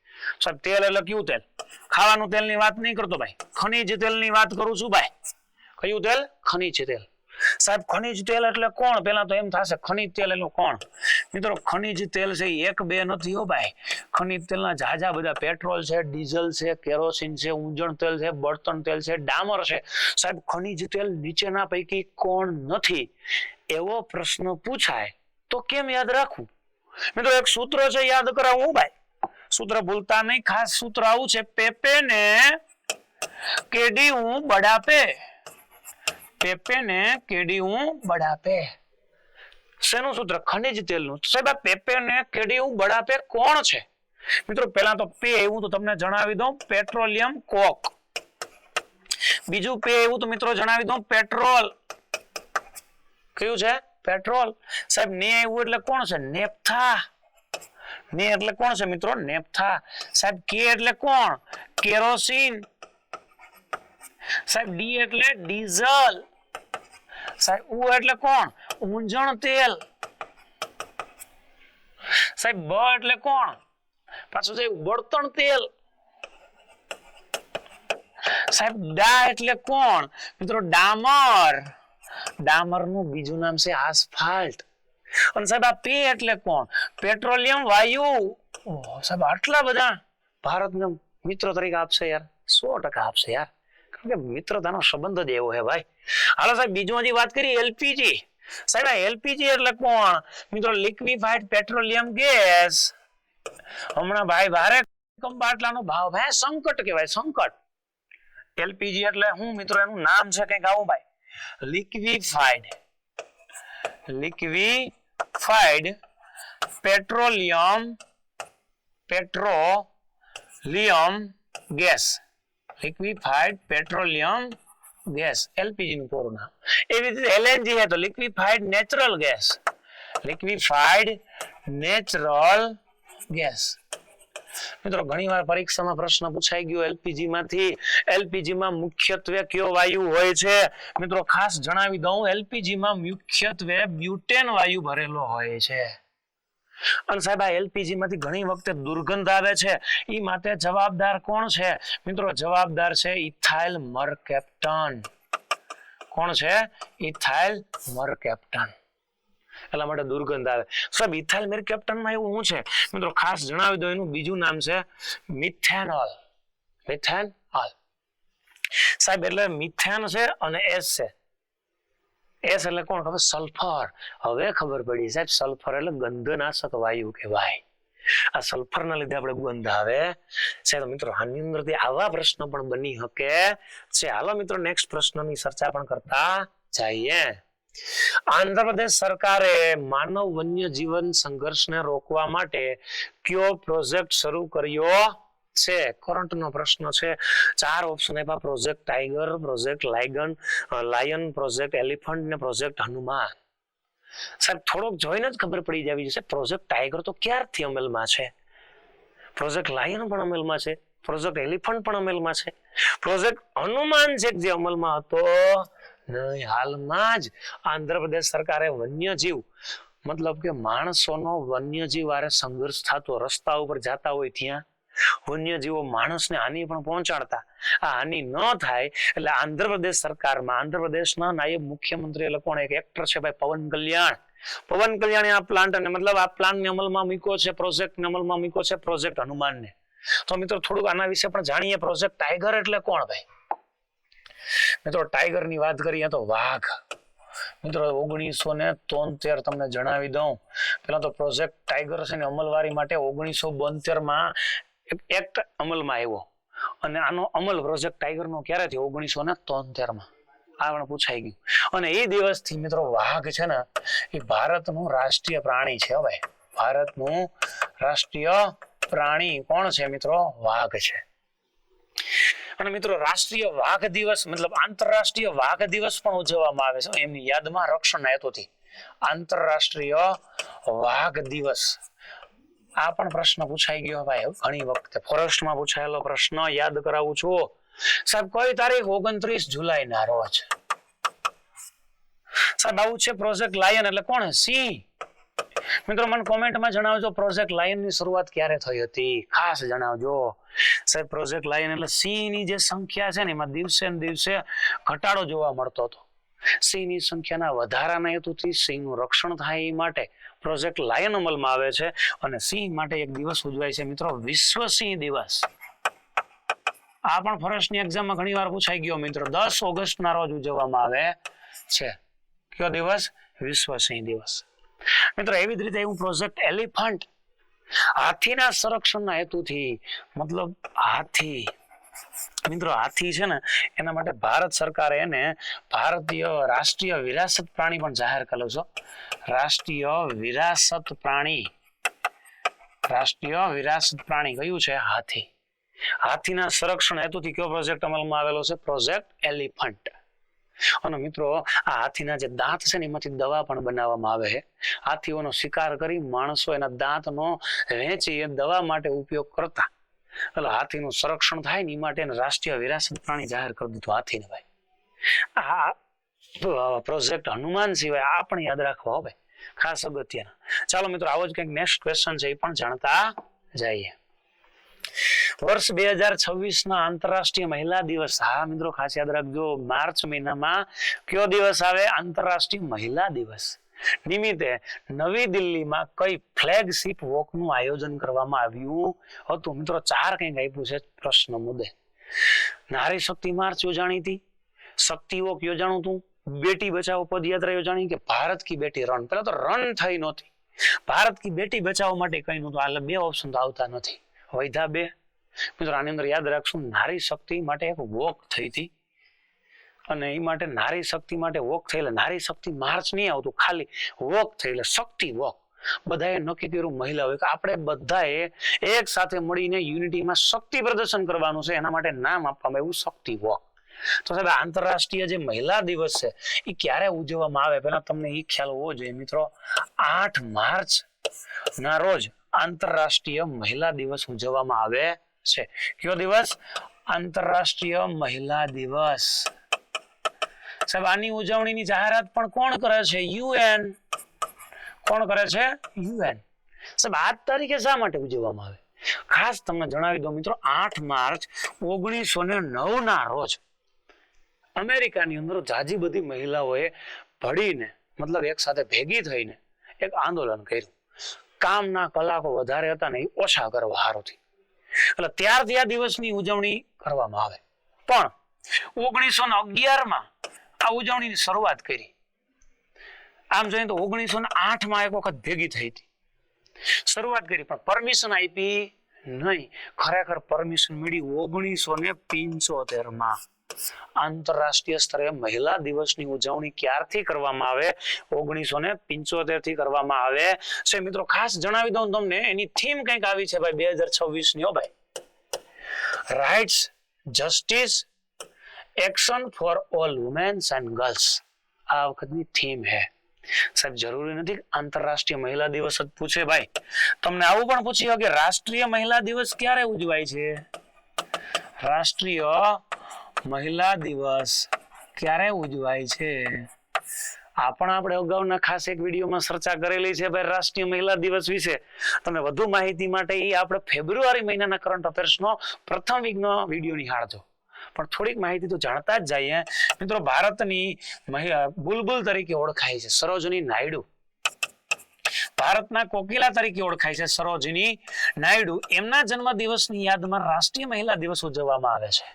સાહેબ તેલ એટલે કયું તેલ? ખાવાનું તેલ ની વાત નહીં કરતો ભાઈ, ખનીજ તેલ ની વાત કરું છું ભાઈ. કયું તેલ? ખનીજ તેલ. સાહેબ ખનીજ તેલ એટલે કોણ? પેલા તો એમ થશે ખનીજ તેલ એટલે કોણ? મિત્રો ખનીજ તેલ છે એક બે નથી હો ભાઈ. ખનીજ તેલના ઝાઝા બધા પેટ્રોલ છે, ડીઝલ છે, કેરોસીન છે, ઊંજણ તેલ છે, બળતણ તેલ છે, ડામર છે. સાહેબ ખનીજ તેલ નીચેના પૈકી કોણ નથી? એવો પ્રશ્ન પૂછાય તો કેમ યાદ રાખવું? મિત્રો એક સૂત્ર છે, યાદ કરાવું ભાઈ. સૂત્ર ભૂલતા નહીં. ખાસ સૂત્ર આવું છે, પેપે ને કેડી હું બડાપે. પેપે ને કેડી હું બડાપે. શેનું સૂત્ર? ખનિજ તેલનું. સાહેબ આ પેપે ને કેડી હું બડાપે કોણ છે? મિત્રો પહેલા તો પે એવું તો તમને જણાવી દઉં, પેટ્રોલિયમ કોક. બીજું પે એવું તો મિત્રો જણાવી દઉં, પેટ્રોલ. કયું છે? પેટ્રોલ. સાહેબ ને એવું એટલે કોણ છે? નેપ્થા. ને એટલે કોણ છે મિત્રો? નેપ્થા. સાહેબ કે એટલે કોણ? કેરોસીન. સાહેબ ડી એટલે ડીઝલ. સાહેબ ઉ એટલે કોણ? ઊંજણ તેલ. સાહેબ બ એટલે કોણ? પાછું છે બળતણ તેલ. સાહેબ ડા એટલે કોણ? મિત્રો ડામર. ડામર નું બીજું નામ છે આસ્ફાલ્ટ. અને સાહેબ આ પે એટલે કોણ? પેટ્રોલિયમ વાયુ. સાહેબ આટલા બધા ભારતને મિત્રો તરીકે આપશે યાર, 100% આપશે યાર, કારણ કે મિત્રતાનો સંબંધ જ એવો છે ભાઈ. હાલો સાહેબ બીજું હજી વાત કરી એલપીજી. સાહેબ આ એલપીજી એટલે કોણ? મિત્રો લિક્વિફાઈડ પેટ્રોલિયમ ગેસ. હમણાં ભાઈ ભારે બાટલાનો ભાવ ભાઈ સંકટ કહેવાય, સંકટ. એલપીજી એટલે હું મિત્રો? એનું નામ છે કંઈક આવું ભાઈ, liquefied petroleum gas. Liquefied petroleum gas, LPG નું પૂરું નામ. એવી રીતે એલએનજી है तो liquefied natural gas. Liquefied natural gas. મિત્રો ઘણીવાર પરીક્ષામાં પ્રશ્ન પૂછાઈ ગયો એલપીજી માંથી. એલપીજી માં મુખ્યત્વે કયો વાયુ હોય છે? મિત્રો ખાસ જણાવી દઉં, એલપીજી માં મુખ્યત્વે બ્યુટેન વાયુ ભરેલો હોય છે. અને સાહેબ આ એલપીજી માંથી ઘણી વખતે દુર્ગંધ આવે છે, એ માટે જવાબદાર કોણ છે? મિત્રો જવાબદાર છે ઇથાઇલ મરકેપ્ટન. કોણ છે? Ethyl mercaptan. એટલા માટે દુર્ગંધ આવે. સાહેબ ઇથાઇલ મરકેપ્ટન માં એવું શું છે? મિત્રો ખાસ જણાવી દો, એનું બીજું નામ છે મિથેનોલ. મિથેનોલ. સાહેબ એટલે મિથેન છે અને એસ છે. એસ એટલે કોણ? ખબર? સલ્ફર. હવે ખબર પડી સાહેબ, સલ્ફર એટલે ગંધનાશક વાયુ કહેવાય. આ સલ્ફર ના લીધે આપણે ગંધ આવે છે. તો મિત્રો આની અંદરથી આવા પ્રશ્નો પણ બની શકે છે. હાલો મિત્રો નેક્સ્ટ પ્રશ્નની ચર્ચા પણ કરતા જઈએ. આંધ્રપ્રદેશ સરકારે માનવ વન્ય જીવન સંઘર્ષને રોકવા માટે કયો પ્રોજેક્ટ શરૂ કર્યો છે? કરંટ નો પ્રશ્ન છે. 4 ઓપ્શન આપ્યા: project tiger, project lion, project elephant ને પ્રોજેક્ટ હનુમાન. સાહેબ થોડોક જોઈને જ ખબર પડી જવી છે. પ્રોજેક્ટ ટાઈગર તો ક્યારથી અમલમાં છે? પ્રોજેક્ટ લાયન પણ અમલમાં છે, પ્રોજેક્ટ એલિફન્ટ પણ અમલમાં છે, પ્રોજેક્ટ હનુમાન છે જે અમલમાં હતો નહીં. હાલમાં જ આંધ્રપ્રદેશ સરકારે વન્યજીવ મતલબ કે માણસોનો વન્યજીવ આરે સંઘર્ષ થતો, રસ્તા ઉપર જતા હોય ત્યાં વન્યજીવો માણસને હાનિ પણ પહોંચાડતા. આ હાનિ ન થાય એટલે આંધ્રપ્રદેશ સરકારમાં આંધ્રપ્રદેશના નાયબ મુખ્યમંત્રી એટલે કોણ? એક એક્ટર છે ભાઈ, પવન કલ્યાણ. પવન કલ્યાણે આ પ્લાન્ટ અને મતલબ આ પ્લાન્ટને અમલમાં મૂક્યો છે, પ્રોજેક્ટને અમલમાં મૂક્યો છે, પ્રોજેક્ટ હનુમાનને. તો મિત્રો થોડુંક આના વિશે પણ જાણીએ. પ્રોજેક્ટ ટાઈગર એટલે કોણ ભાઈ? મિત્રો ટાઈગર ની વાત કરીએ તો વાઘ. મિત્રો 1973 તમને જણાવી દઉં. પેલા તો પ્રોજેક્ટ ટાઈગર છે ને અમલવારી માટે 1972 એક એક્ટ અમલમાં આવ્યો અને આનો અમલ પ્રોજેક્ટ ટાઈગર નો ક્યારે થયો? 1973 આ પણ પૂછાઈ ગયું. અને એ દિવસથી મિત્રો વાઘ છે ને એ ભારતનું રાષ્ટ્રીય પ્રાણી છે. હવે ભારતનું રાષ્ટ્રીય પ્રાણી કોણ છે મિત્રો? વાઘ છે. અને મિત્રો રાષ્ટ્રીય વાઘ દિવસ મતલબ આંતરરાષ્ટ્રીય વાઘ દિવસ પણ ઉજવવામાં આવે છે એમની યાદમાં, રક્ષણ હેતુથી. આંતરરાષ્ટ્રીય વાઘ દિવસ આ પણ પ્રશ્ન પૂછાઈ ગયો ભાઈ ઘણી વખતે. ફોરેસ્ટમાં પૂછાયેલો પ્રશ્ન યાદ કરાવું છું. સાહેબ કઈ તારીખ? 29 જુલાઈ ના રોજ. સાહેબ આવું છે. પ્રોજેક્ટ લાયન એટલે કોણ? સિંહ. મિત્રો મને કોમેન્ટમાં જણાવજો પ્રોજેક્ટ લાયન ની શરૂઆત ક્યારે થઈ હતી, ખાસ જણાવજો. સાહેબ પ્રોજેક્ટ લાયન એટલે સિંહની જે સંખ્યા છે ને એમાં દિવસે ને દિવસે ઘટાડો જોવા મળતો હતો. સિંહની સંખ્યાના વધારાના હેતુથી સિંહનું રક્ષણ થાય એ માટે પ્રોજેક્ટ લાયન અમલમાં આવે છે. અને સિંહ માટે એક દિવસ ઉજવાય છે મિત્રો, વિશ્વ સિંહ દિવસ. આ પણ ફોરેસ્ટની એક્ઝામમાં ઘણી વાર પૂછાઈ ગયો મિત્રો. 10 ઓગસ્ટના રોજ ઉજવવામાં આવે છે. કયો દિવસ? વિશ્વ સિંહ દિવસ. મિત્રો એવી જ રીતે એવું પ્રોજેક્ટ એલિફન્ટ, હાથીના સંરક્ષણના હેતુથી મતલબ હાથી. મિત્રો હાથી છે ને એના માટે ભારત સરકારે એને ભારતીય રાષ્ટ્રીય વિરાસત પ્રાણી પણ જાહેર કર્યો છે. રાષ્ટ્રીય વિરાસત પ્રાણી. રાષ્ટ્રીય વિરાસત પ્રાણી કયું છે? હાથી. હાથીના સંરક્ષણ હેતુથી કયો પ્રોજેક્ટ અમલમાં આવેલો છે? Project elephant. અને મિત્રો આ હાથીના જે દાંત છે ને એમાંથી દવા પણ બનાવવામાં આવે છે. હાથીઓનો શિકાર કરી માણસો એના દાંતનો વેચી એ દવા માટે ઉપયોગ કરતા. એટલે હાથીનું સંરક્ષણ થાય ને એ માટે રાષ્ટ્રીય વિરાસત પ્રાણી જાહેર કરી દીધું હાથીને ભાઈ. આ પ્રોજેક્ટ હનુમાન સિવાય આ પણ યાદ રાખવા ભાઈ, ખાસ અગત્યના. ચાલો મિત્રો આવો જ કંઈક નેક્સ્ટ ક્વેશ્ચન છે એ પણ જાણતા જઈએ. વર્ષ 2026 ના આંતરરાષ્ટ્રીય મહિલા દિવસ. હા મિત્રો ખાસ યાદ રાખજો, માર્ચ મહિનામાં કયો દિવસ આવે? આંતરરાષ્ટ્રીય મહિલા દિવસ નિમિત્તે નવી દિલ્હીમાં કઈ ફ્લેગશિપ વોકનું આયોજન કરવામાં આવ્યું હતું? મિત્રો 4 કંઈક આપ્યું છે પ્રશ્ન મુદ્દે. નારી શક્તિ માર્ચ યોજાણી હતી, શક્તિ વોક યોજાણું હતું, બેટી બચાવો પદયાત્રા યોજાણી કે ભારત કી બેટી રન. પેલા તો રન થઈ નહોતી, ભારત કી બેટી બચાવો માટે કઈ નહોતું. એટલે 2 ઓપ્શન તો આવતા નથી, વૈધા 2. મિત્રો આની અંદર યાદ રાખશું નારી શક્તિ માટે એક વોક થઈ હતી અને એ માટે નારી શક્તિ માટે વોક થઈ. એટલે નારી શક્તિ માર્ચ નહીં આવતું, ખાલી વોક થઈ એટલે શક્તિ વોક. બધાએ નક્કી કર્યું મહિલાઓએ કે આપણે બધાએ એક સાથે મળીને યુનિટીમાં શક્તિ પ્રદર્શન કરવાનું છે, એના માટે નામ આપવામાં આવ્યું શક્તિ વોક. તો સાહેબ આંતરરાષ્ટ્રીય જે મહિલા દિવસ છે એ ક્યારે ઉજવવામાં આવે? પહેલા તમને એ ખ્યાલ હોવો જોઈએ મિત્રો. 8 માર્ચ ના રોજ આંતરરાષ્ટ્રીય મહિલા દિવસ ઉજવવામાં આવે છે. કયો દિવસ? આંતરરાષ્ટ્રીય મહિલા દિવસ. સાહેબ આની ઉજવણીની જાહેરાત પણ કોણ કરે છે? UN. કોણ કરે છે? UN. સાહેબ આ તારીખે શા માટે ઉજવવામાં આવે? ખાસ તમને જણાવી દો મિત્રો, 8 માર્ચ 1909 ના રોજ અમેરિકાની અંદર જાજી બધી મહિલાઓએ ભળીને મતલબ એક સાથે ભેગી થઈને એક આંદોલન કર્યું. કામના કલાકો વધારે હતા ને એ ઓછા કરવા હારુથી. એટલે ત્યારથી આ દિવસની ઉજવણી કરવામાં આવે. પણ 1911માં આ ઉજવણીની શરૂઆત કરી. આમ જોઈએ તો 1908માં એક વખત ભેગી થઈ હતી, શરૂઆત કરી, પણ પરમિશન આપી નહીં. ખરેખર પરમિશન મળી 1975માં. આંતરરાષ્ટ્રીય સ્તરે મહિલા દિવસની ઉજવણી ક્યારથી કરવામાં આવે? 1975 થી કરવામાં આવે છે. મિત્રો ખાસ જણાવી દઉં તમને, એની થીમ કંઈક આવી છે ભાઈ 2026 ની. હો ભાઈ, rights, justice, action for all womens and girls આ વખતની થીમ હે. સાહેબ જરૂરી નથી આંતરરાષ્ટ્રીય મહિલા દિવસ જ પૂછે ભાઈ. તમને આવું પણ પૂછ્યું કે રાષ્ટ્રીય મહિલા દિવસ ક્યારે ઉજવાય છે? રાષ્ટ્રીય મહિલા દિવસ ક્યારે ઉજવાય છે? આ પણ આપણે અગાઉના ખાસ એક વિડીયોમાં ચર્ચા કરેલી છે ભાઈ રાષ્ટ્રીય મહિલા દિવસ વિશે. તમે વધુ માહિતી માટે એ આપણે ફેબ્રુઆરી મહિનાના કરંટ અફેર્સનો પ્રથમ વીકનો વિડીયો નિહાળજો. પણ થોડીક માહિતી તો જાણતા જ જઈએ. મિત્રો ભારતની બુલબુલ તરીકે ઓળખાય છે સરોજની નાયડુ. ભારતના કોકિલા તરીકે ઓળખાય છે સરોજની નાયડુ. એમના જન્મ દિવસની યાદમાં રાષ્ટ્રીય મહિલા દિવસ ઉજવવામાં આવે છે.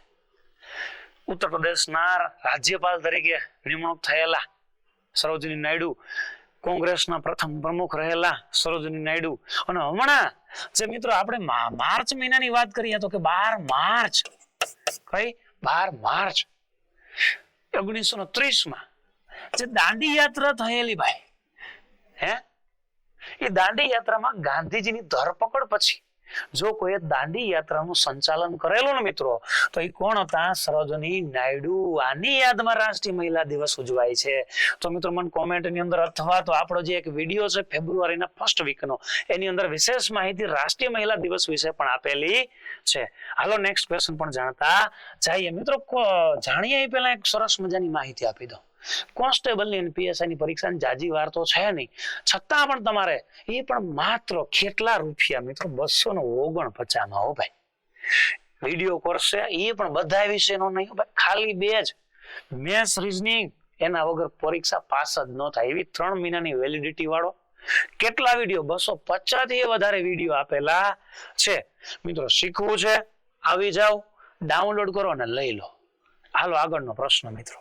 ઉત્તર પ્રદેશના રાજ્યપાલ તરીકે નિમણૂક થયેલા સરોજની નાયડુ, કોંગ્રેસના પ્રથમ પ્રમુખ રહેલા સરોજની નાયડુ. અને હમણાં જે મિત્રો આપણે માર્ચ મહિનાની વાત કરીએ તો કે 12 માર્ચ, કઈ 12 માર્ચ 1930 માં જે દાંડી યાત્રા થયેલી ભાઈ, હે, એ દાંડી યાત્રામાં ગાંધીજીની ધરપકડ પછી જો કોઈ દાંડી યાત્રાનું સંચાલન કરેલું ને મિત્રો, તો એ કોણ હતા? સરોજની નાયડુ. આની યાદમાં રાષ્ટ્રીય મહિલા દિવસ ઉજવાય છે. તો મિત્રો મને કોમેન્ટની અંદર અથવા તો આપણો જે એક વિડીયો છે ફેબ્રુઆરીના ફર્સ્ટ વીકનો, એની અંદર વિશેષ માહિતી રાષ્ટ્રીય મહિલા દિવસ વિશે પણ આપેલી છે. હાલો નેક્સ્ટ ક્વેશ્ચન પણ જાણતા જઈએ. મિત્રો જાણીએ એ પહેલા એક સરસ મજાની માહિતી આપી દઉં. કોન્સ્ટેબલની અને પીએસઆઈ ની પરીક્ષાની જાજી વાર તો છે નહીં, છતાં પણ તમારે એ પણ માત્ર કેટલા રૂપિયા મિત્રો? 249 માં. હો ભાઈ, વિડીયો કોર્સ છે એ પણ બધા વિષયનો નહીં ભાઈ, ખાલી 2 જ, મેથ્સ, રીઝનિંગ. એના વગર પરીક્ષા પાસ જ ન થાય એવી 3 મહિનાની વેલિડિટી વાળો કેટલા વિડીયો? 250 થી વધારે વિડીયો આપેલા છે. મિત્રો શીખવું છે, આવી જાઓ, ડાઉનલોડ કરો અને લઈ લો. હાલો આગળનો પ્રશ્ન મિત્રો.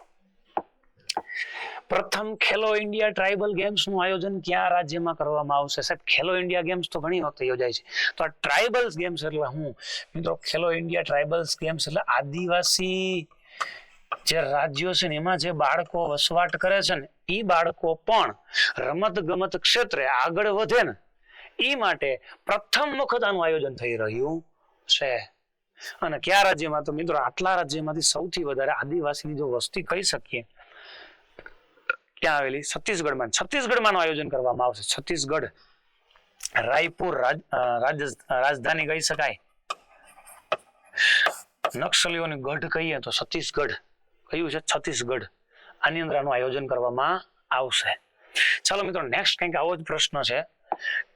પ્રથમ ખેલો ઇન્ડિયા ટ્રાઇબલ ગેમ્સ નું આયોજન કયા રાજ્યમાં કરવામાં આવશે? સાહેબ ખેલો ઇન્ડિયા ગેમ્સ તો ઘણી વખત યોજાય છે, તો આ ટ્રાઇબલ્સ ગેમ્સ એટલે હું મિત્રો? ખેલો ઇન્ડિયા ટ્રાઇબલ્સ ગેમ્સ એટલે આદિવાસી જે રાજ્યો છે ને એમાં જે બાળકો વસવાટ કરે છે ને એ બાળકો પણ રમત ગમત ક્ષેત્રે આગળ વધે ને એ માટે પ્રથમ વખત આનું આયોજન થઈ રહ્યું છે. અને કયા રાજ્યમાં? તો મિત્રો આટલા રાજ્યમાંથી સૌથી વધારે આદિવાસીની જો વસ્તી કહી શકીએ ક્યાં આવેલી? છત્તીસગઢમાં. છત્તીસગઢમાં આયોજન કરવામાં આવશે. છત્તીસગઢ, રાયપુર રાજધાની કહી શકાય. નક્સલીઓની ગઢ કહીએ તો છત્તીસગઢ. કયું છે? છત્તીસગઢ. આની અંદર આનું આયોજન કરવામાં આવશે. ચાલો મિત્રો નેક્સ્ટ કંઈક આવો જ પ્રશ્ન છે.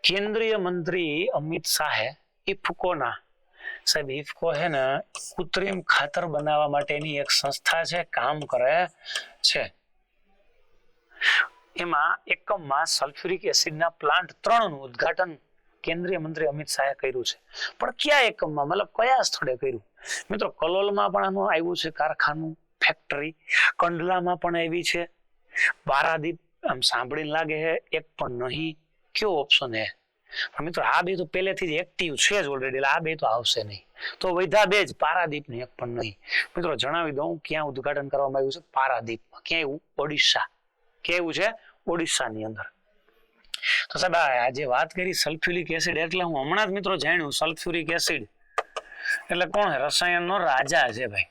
કેન્દ્રીય મંત્રી અમિત શાહે ઇફકોના, સાહેબ ઇફકો હે ને કૃત્રિમ ખાતર બનાવવા માટેની એક સંસ્થા છે, કામ કરે છે. એમાં એકમમાં સલ્ફ્યુરિક એસિડના પ્લાન્ટ 3 નું ઉદ્ઘાટન કેન્દ્રીય મંત્રી અમિત શાહે કર્યું છે. પણ કયા એકમમાં, મતલબ કયા સ્થળે કર્યું? મિત્રો કલોલમાં પણ આનું આવ્યું છે કારખાનું, ફેક્ટરી. કંડલામાં પણ આવી છે. પારાદીપ, આમ સાંભળીને લાગે છે એક પણ નહીં. કયો ઓપ્શન હે? પણ મિત્રો આ બે તો પહેલેથી જ એક્ટિવ છે જ ઓલરેડી, આ બે તો આવશે નહીં. તો વધ્યા 2 જ, પારાદીપ ને એક પણ નહીં. મિત્રો જણાવી દઉં ક્યાં ઉદ્ઘાટન કરવામાં આવ્યું છે? પારાદીપમાં. ક્યાં? ઓડિશા. કેવું છે? ઓડિશાની અંદર. તો સાહેબ આજે વાત કરી સલ્ફ્યુરિક એસિડ એટલે હું હમણાં જ મિત્રો જાણ્યું સલ્ફ્યુરિક એસિડ એટલે કોણ હે? રસાયણનો રાજા છે ભાઈ.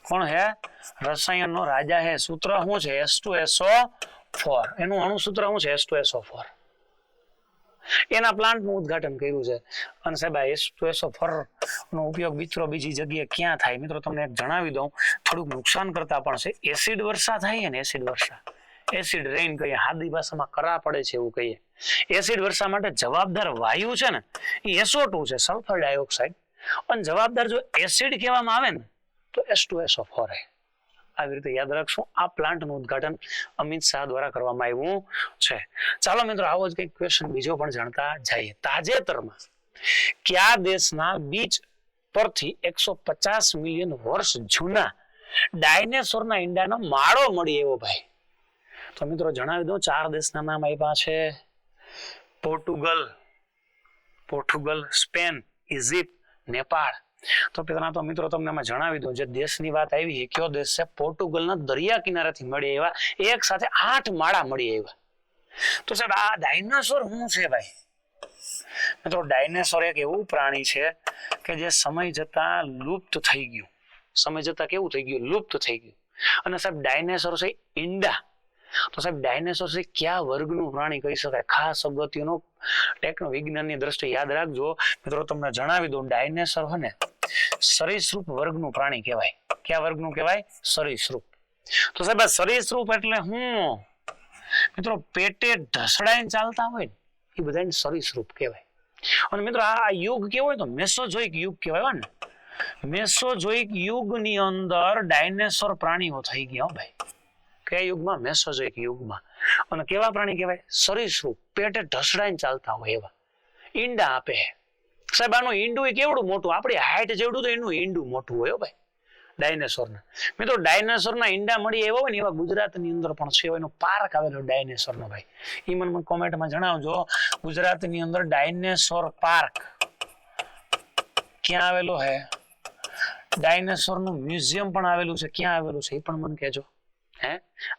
કોણ હે? રસાયણનો રાજા હે. સૂત્ર શું છે? H2SO4. એનું અણુસૂત્ર શું છે? H2SO4. એના પ્લાન્ટ નું ઉદ્ઘાટન કર્યું છે. અને સાહેબ H2SO4 નો ઉપયોગ મિત્રો બીજી જગ્યાએ ક્યાં થાય? મિત્રો તમને એક જણાવી દઉં, થોડુંક નુકસાન કરતા પણ છે. એસિડ વર્ષા થાય ને, એસિડ વર્ષા, એસિડ રેઇન કહીએ, સાદી ભાષામાં કરા પડે છે એવું કહીએ. એસિડ વર્ષા માટે જવાબદાર વાયુ છે ને એ SO2 છે, સલ્ફર ડાયોક્સાઇડ. અને જવાબદાર જો એસિડ કહેવામાં આવે ને તો H2SO4. આવી રીતે યાદ રાખશું. આ પ્લાન્ટનું ઉદ્ઘાટન અમિત શાહ દ્વારા કરવામાં આવ્યું છે. ચાલો મિત્રો આવો જ કંઈક ક્વેશ્ચન બીજો પણ જાણતા જઈએ. તાજેતરમાં કયા દેશના બીચ પરથી 150 મિલિયન વર્ષ જૂના ડાયનેસોરના ઈંડાનો માળો મળી એવો ભાઈ? તો મિત્રો જણાવી દઉં 4 દેશના નામ આપ્યા છે. Portugal, Spain, Egypt, Nepal. તો પેલા તો મિત્રો તમને અમે જણાવી દઉં, જે દેશની વાત આવી એ કયો દેશ છે? પોર્ટુગલના દરિયા કિનારેથી મળી આવ્યા એક સાથે 8 માળા મળી આવ્યા. તો સાહેબ આ ડાયનાસોર શું છે ભાઈ? મિત્રો ડાયનાસોર એક એવું પ્રાણી છે કે જે સમય જતા લુપ્ત થઈ ગયું. સમય જતા કેવું થઈ ગયું? લુપ્ત થઈ ગયું. અને સાહેબ ડાયનાસોર છે ઈંડા. તો સાહેબ ડાયનાસોર છે કયા વર્ગનું પ્રાણી કહી શકાય? ખાસ અગત્યનો ટેકનો વિજ્ઞાનની દ્રષ્ટિએ યાદ રાખજો મિત્રો. તમને જણાવી દઉં, ડાયનાસોર છે ને સરીસૃપ વર્ગનું પ્રાણી કહેવાય. કયા વર્ગનું કહેવાય? સરીસૃપ. તો સાહેબ આ સરીસૃપ એટલે હું મિત્રો પેટે ઢસડાઈને ચાલતા હોય ને એ બધાને સરીસૃપ કહેવાય. અને મિત્રો આ યુગ કેવો હોય તો મેસોજોઇક યુગ કહેવાય ને. મેસોજોઇક યુગની અંદર ડાયનાસોર પ્રાણીઓ થઈ ગયા ભાઈ. કયા યુગમાં? મેસોજોઇક યુગમાં. અને કેવા પ્રાણી કહેવાય? સરીસૃપ, પેટે ઢસડાઈને ચાલતા હોય એવા. ઈંડા આપે સાહેબ. આનું ઈંડું કેવડું મોટું? આપણી હાઈટ જેવડું તો એનું ઈંડું મોટું હોય ભાઈ ડાયનાસોરના. મિત્રો ડાયનાસોરના ઈંડા મળી એવા હોય ને એવા ગુજરાતની અંદર પણ છે. એનો પાર્ક આવેલો ડાયનાસોરનો ભાઈ. એ મને કોમેન્ટમાં જણાવજો. ગુજરાતની અંદર ડાયનાસોર પાર્ક ક્યાં આવેલો છે? ડાયનાસોરનું મ્યુઝિયમ પણ આવેલું છે. ક્યાં આવેલું છે એ પણ મને કહેજો. હે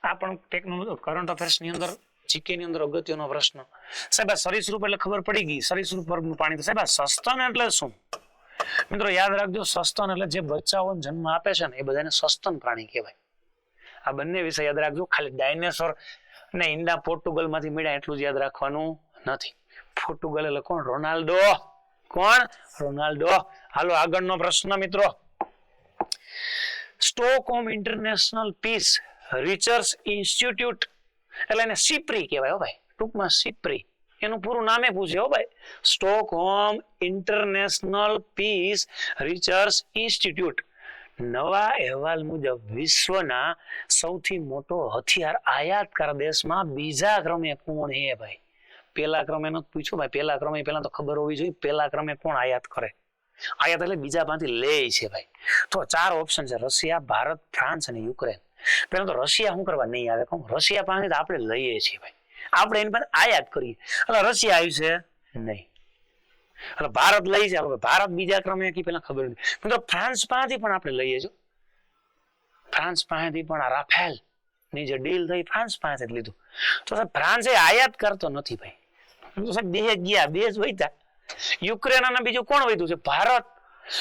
આ પણ ટેકનોલોજી કરંટ અફેર્સની અંદર જીકે ની અંદર અગત્યનો પ્રશ્ન. સાહેબ આ સરીસૃપ એટલે ખબર પડી ગઈ, સરીસૃપ વર્ગનું પ્રાણી. તો સાહેબ આ સસ્તન એટલે શું? મિત્રો યાદ રાખજો, સસ્તન એટલે જે બચ્ચાઓને જન્મ આપે છે ને એ બધાને સસ્તન પ્રાણી કહેવાય. આ બંને વિષય યાદ રાખજો. ખાલી ડાયનાસોર ને ઈંડા પોર્ટુગલ માંથી મળ્યા એટલું જ યાદ રાખવાનું નથી. પોર્ટુગલ એટલે કોણ? રોનાલ્ડો. કોણ? રોનાલ્ડો. હાલો આગળનો પ્રશ્ન મિત્રો. Stockholm International Peace Research Institute એટલે એને સિપ્રી કહેવાય હો ભાઈ. ટૂંકમાં સિપ્રી. એનું પૂરું નામે પૂછે હો ભાઈ. Stockholm International Peace Research Institute. નવા અહેવાલ મુજબ વિશ્વના સૌથી મોટો હથિયાર આયાતકાર દેશમાં બીજા ક્રમે કોણ હે ભાઈ? પહેલા ક્રમે નથી પૂછ્યું ભાઈ. પહેલા ક્રમે પહેલા તો ખબર હોવી જોઈએ પહેલા ક્રમે કોણ આયાત કરે. આયાત એટલે બીજા પાસેથી લે છે ભાઈ. તો 4 ઓપ્શન છે: રશિયા, ભારત, ફ્રાન્સ અને યુક્રેન. પેલા તો રશિયા શું કરવા નહીં આવે? કહું રશિયા પાસેથી આપણે લઈએ છીએ ભાઈ. આપણે એની પાસે આયાત કરીએ એટલે રશિયા આવી છે નહીં. એટલે ભારત લઈ છે. ભારત બીજા ક્રમે કે પેલા ખબર નથી. મિત્રો ફ્રાન્સ પાસેથી પણ આપણે લઈએ છીએ. ફ્રાન્સ પાસેથી પણ આ રાફેલ ની જે ડીલ થઈ ફ્રાન્સ પાસે જ લીધું. તો સાહેબ ફ્રાન્સ એ આયાત કરતો નથી ભાઈ. તો સાહેબ બે ગયા, બે જ વૈતા. યુક્રેન અને બીજું કોણ વધ્યું છે? ભારત.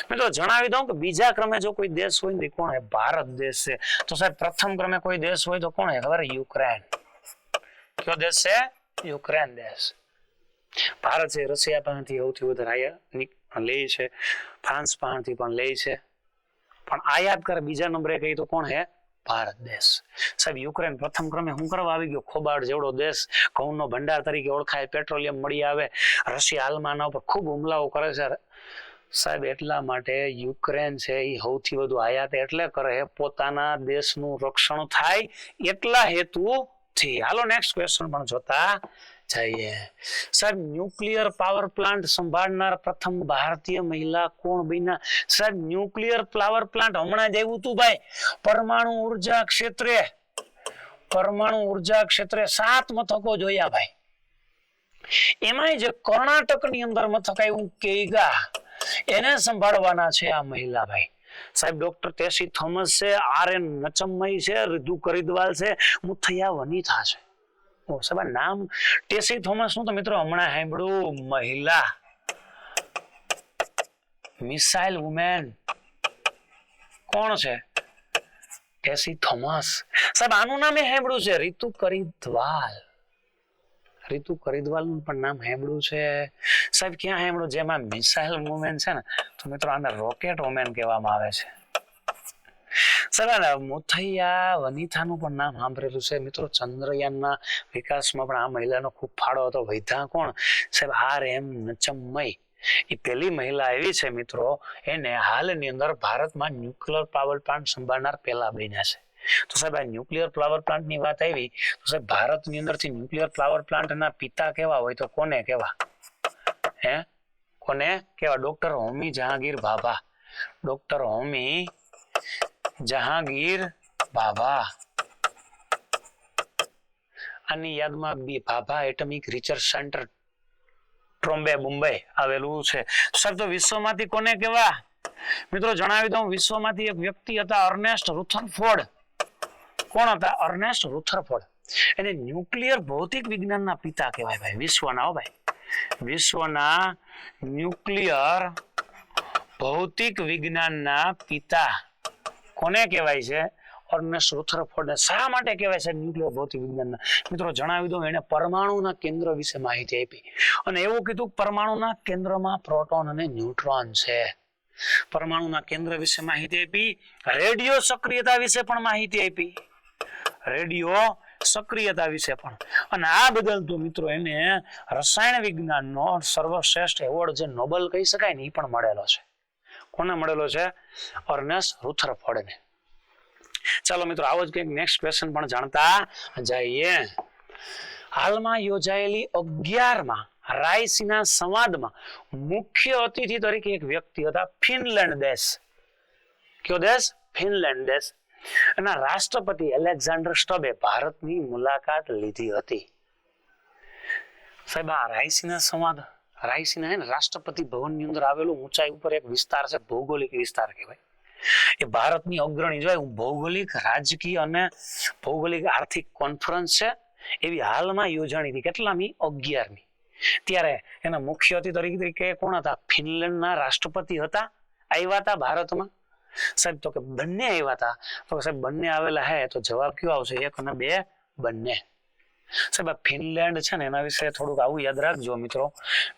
મેં તો જણાવી દઉં કે બીજા ક્રમે જો કોઈ દેશ હોય ને કોણ હે? ભારત દેશ છે. તો સાહેબ પ્રથમ ક્રમે કોઈ દેશ હોય તો કોણ હે ખબર? યુક્રેન. કયો દેશ છે? યુક્રેન દેશ. ભારત છે રશિયા પાસેથી સૌથી વધારે લે છે. ફ્રાન્સ પાસેથી પણ લે છે. પણ આયાત કરે બીજા નંબરે કહી તો કોણ હે? ભારત દેશ. સાહેબ યુક્રેન પ્રથમ ક્રમે શું કરવા આવી ગયો? ખોબાડ જેવડો દેશ, ઘઉંનો ભંડાર તરીકે ઓળખાય, પેટ્રોલિયમ મળી આવે. રશિયા હાલમાં આના ઉપર ખૂબ હુમલાઓ કરે છે સાહેબ. એટલા માટે યુક્રેન છે એ સૌથી વધુ આયાત એટલે કરે પોતાના દેશનું રક્ષણ થાય એટલા હેતુથી. હાલો નેક્સ્ટ ક્વેશ્ચન પણ જોતા જઈએ. સાહેબ ન્યુક્લિયર પાવર પ્લાન્ટ સંભાળનાર પ્રથમ ભારતીય મહિલા કોણ બન્યા? સાહેબ ન્યુક્લિયર પાવર પ્લાન્ટ હમણાં જ આવ્યું હતું ભાઈ. પરમાણુ ઉર્જા ક્ષેત્રે 7 મથકો જોયા ભાઈ. એમાંય જે કર્ણાટકની અંદર મથક આવ્યું કેગા, એને સંભાળવાના છે આ મહિલા ભાઈ. સાહેબ ડોક્ટર ટેસી થોમસ છે, RN નચમ્મઈ છે, રિતુ કરીદવાલ છે, મુથૈયા વનિથા છે. સાહેબ નામ ટેસી થોમસ નું તો મિત્રો હમણાં સાંભળ્યું. મહિલા મિસાઇલ વુમેન કોણ છે? ટેસી થોમસ. સાહેબ આનું નામ સાંભળ્યું છે રિતુ કરીદવાલ. રિતુ કરીદવાલ નું પણ નામ સાંભળ્યું છે સાહેબ. ક્યાં સાંભળ્યું? જેમાં મિસાઇલ વુમેન છે ને તો મિત્રો આને રોકેટ વુમેન કહેવામાં આવે છે. સાહેબ મુથૈયા વનિથાનું પણ નામ સાંભળેલું છે મિત્રો. ચંદ્રયાનના વિકાસમાં પણ આ મહિલાનો ખૂબ ફાળો હતો. વૈધા કોણ? સાહેબ RM નચમ્મઈ. એ પહેલી મહિલા એવી છે મિત્રો, એને હાલની અંદર ભારતમાં ન્યુક્લિયર પાવર પ્લાન્ટ સંભાળનાર પહેલા બન્યા છે. તો સાહેબ આ ન્યુક્લિયર પાવર પ્લાન્ટની વાત આવી તો સાહેબ ભારતની અંદરથી ન્યુક્લિયર પાવર પ્લાન્ટના પિતા કેવા હોય તો કોને કેવા? કોને કેવા? ડોક્ટર હોમી જહાંગીર ભાભા. ડોક્ટર હોમી જહાંગીર ભાભા. આની યાદમાં Bhabha atomic research centre Trombay Mumbai આવેલું છે. સાહેબ તો વિશ્વમાંથી કોને કેવા? મિત્રો જણાવી દઉં, વિશ્વમાંથી એક વ્યક્તિ હતા અર્નેસ્ટ રુથરફોર્ડ. કોણ હતા? Ernst Rutherford. એને ન્યુક્લિયર ભૌતિક વિજ્ઞાનના પિતા કહેવાય ભાઈ, વિશ્વના. હો ભાઈ, વિશ્વના ન્યુક્લિયર ભૌતિક વિજ્ઞાનના પિતા કોને કહેવાય છે? Ernst Rutherford. શા માટે કહેવાય છે ન્યુક્લિયર ભૌતિક વિજ્ઞાનના? મિત્રો જણાવી દઉં, એને પરમાણુના કેન્દ્ર વિશે માહિતી આપી અને એવું કીધું પરમાણુના કેન્દ્રમાં પ્રોટોન અને ન્યુટ્રોન છે. પરમાણુના કેન્દ્ર વિશે માહિતી આપી. રેડિયો સક્રિયતા વિશે પણ માહિતી આપી. રેડિયો સક્રિયતા વિશે પણ. અને આ બદલ તો મિત્રો એને રસાયણ વિજ્ઞાનનો સર્વશ્રેષ્ઠ એવોર્ડ, જે નોબેલ કહી શકાય ને, એ પણ મળેલો છે. કોને મળેલો છે? અર્નેસ્ટ રુથરફોર્ડને. ચાલો મિત્રો, આવો જ કંઈક નેક્સ્ટ ક્વેશ્ચન પણ જાણતા જઈએ. હાલમાં યોજાયેલી 11મા રાયસીના સંવાદમાં મુખ્ય અતિથિ તરીકે એક વ્યક્તિ હતા ફિનલેન્ડ દેશ. કયો દેશ? ફિનલેન્ડ દેશ. એના રાષ્ટ્રપતિ એલેક્ઝાન્ડર સ્ટબે ભારતની મુલાકાત લીધી હતી. સાહેબ, આ રાયસીના સંવાદ, રાયસીના ને રાષ્ટ્રપતિ ભવનની અંદર આવેલું ઊંચાઈ ઉપર એક વિસ્તાર છે, ભૌગોલિક વિસ્તાર કહેવાય. એ ભારતની અગ્રણી જોય ભૌગોલિક, રાજકીય અને ભૌગોલિક આર્થિક કોન્ફરન્સ છે. એવી હાલમાં યોજાણી હતી. કેટલામી? 11મી. ત્યારે એના મુખ્ય અતિથિ તરીકે કોણ હતા? ફિનલેન્ડના રાષ્ટ્રપતિ હતા. આવ્યા હતા ભારતમાં. સાહેબ તો કે બંને આવ્યા હતા. તો સાહેબ બંને આવેલા હે તો જવાબ કયો આવશે? 1 અને 2 બંને. સાહેબ ફિનલેન્ડ છે ને, એના વિશે થોડુંક આવું યાદ રાખજો મિત્રો.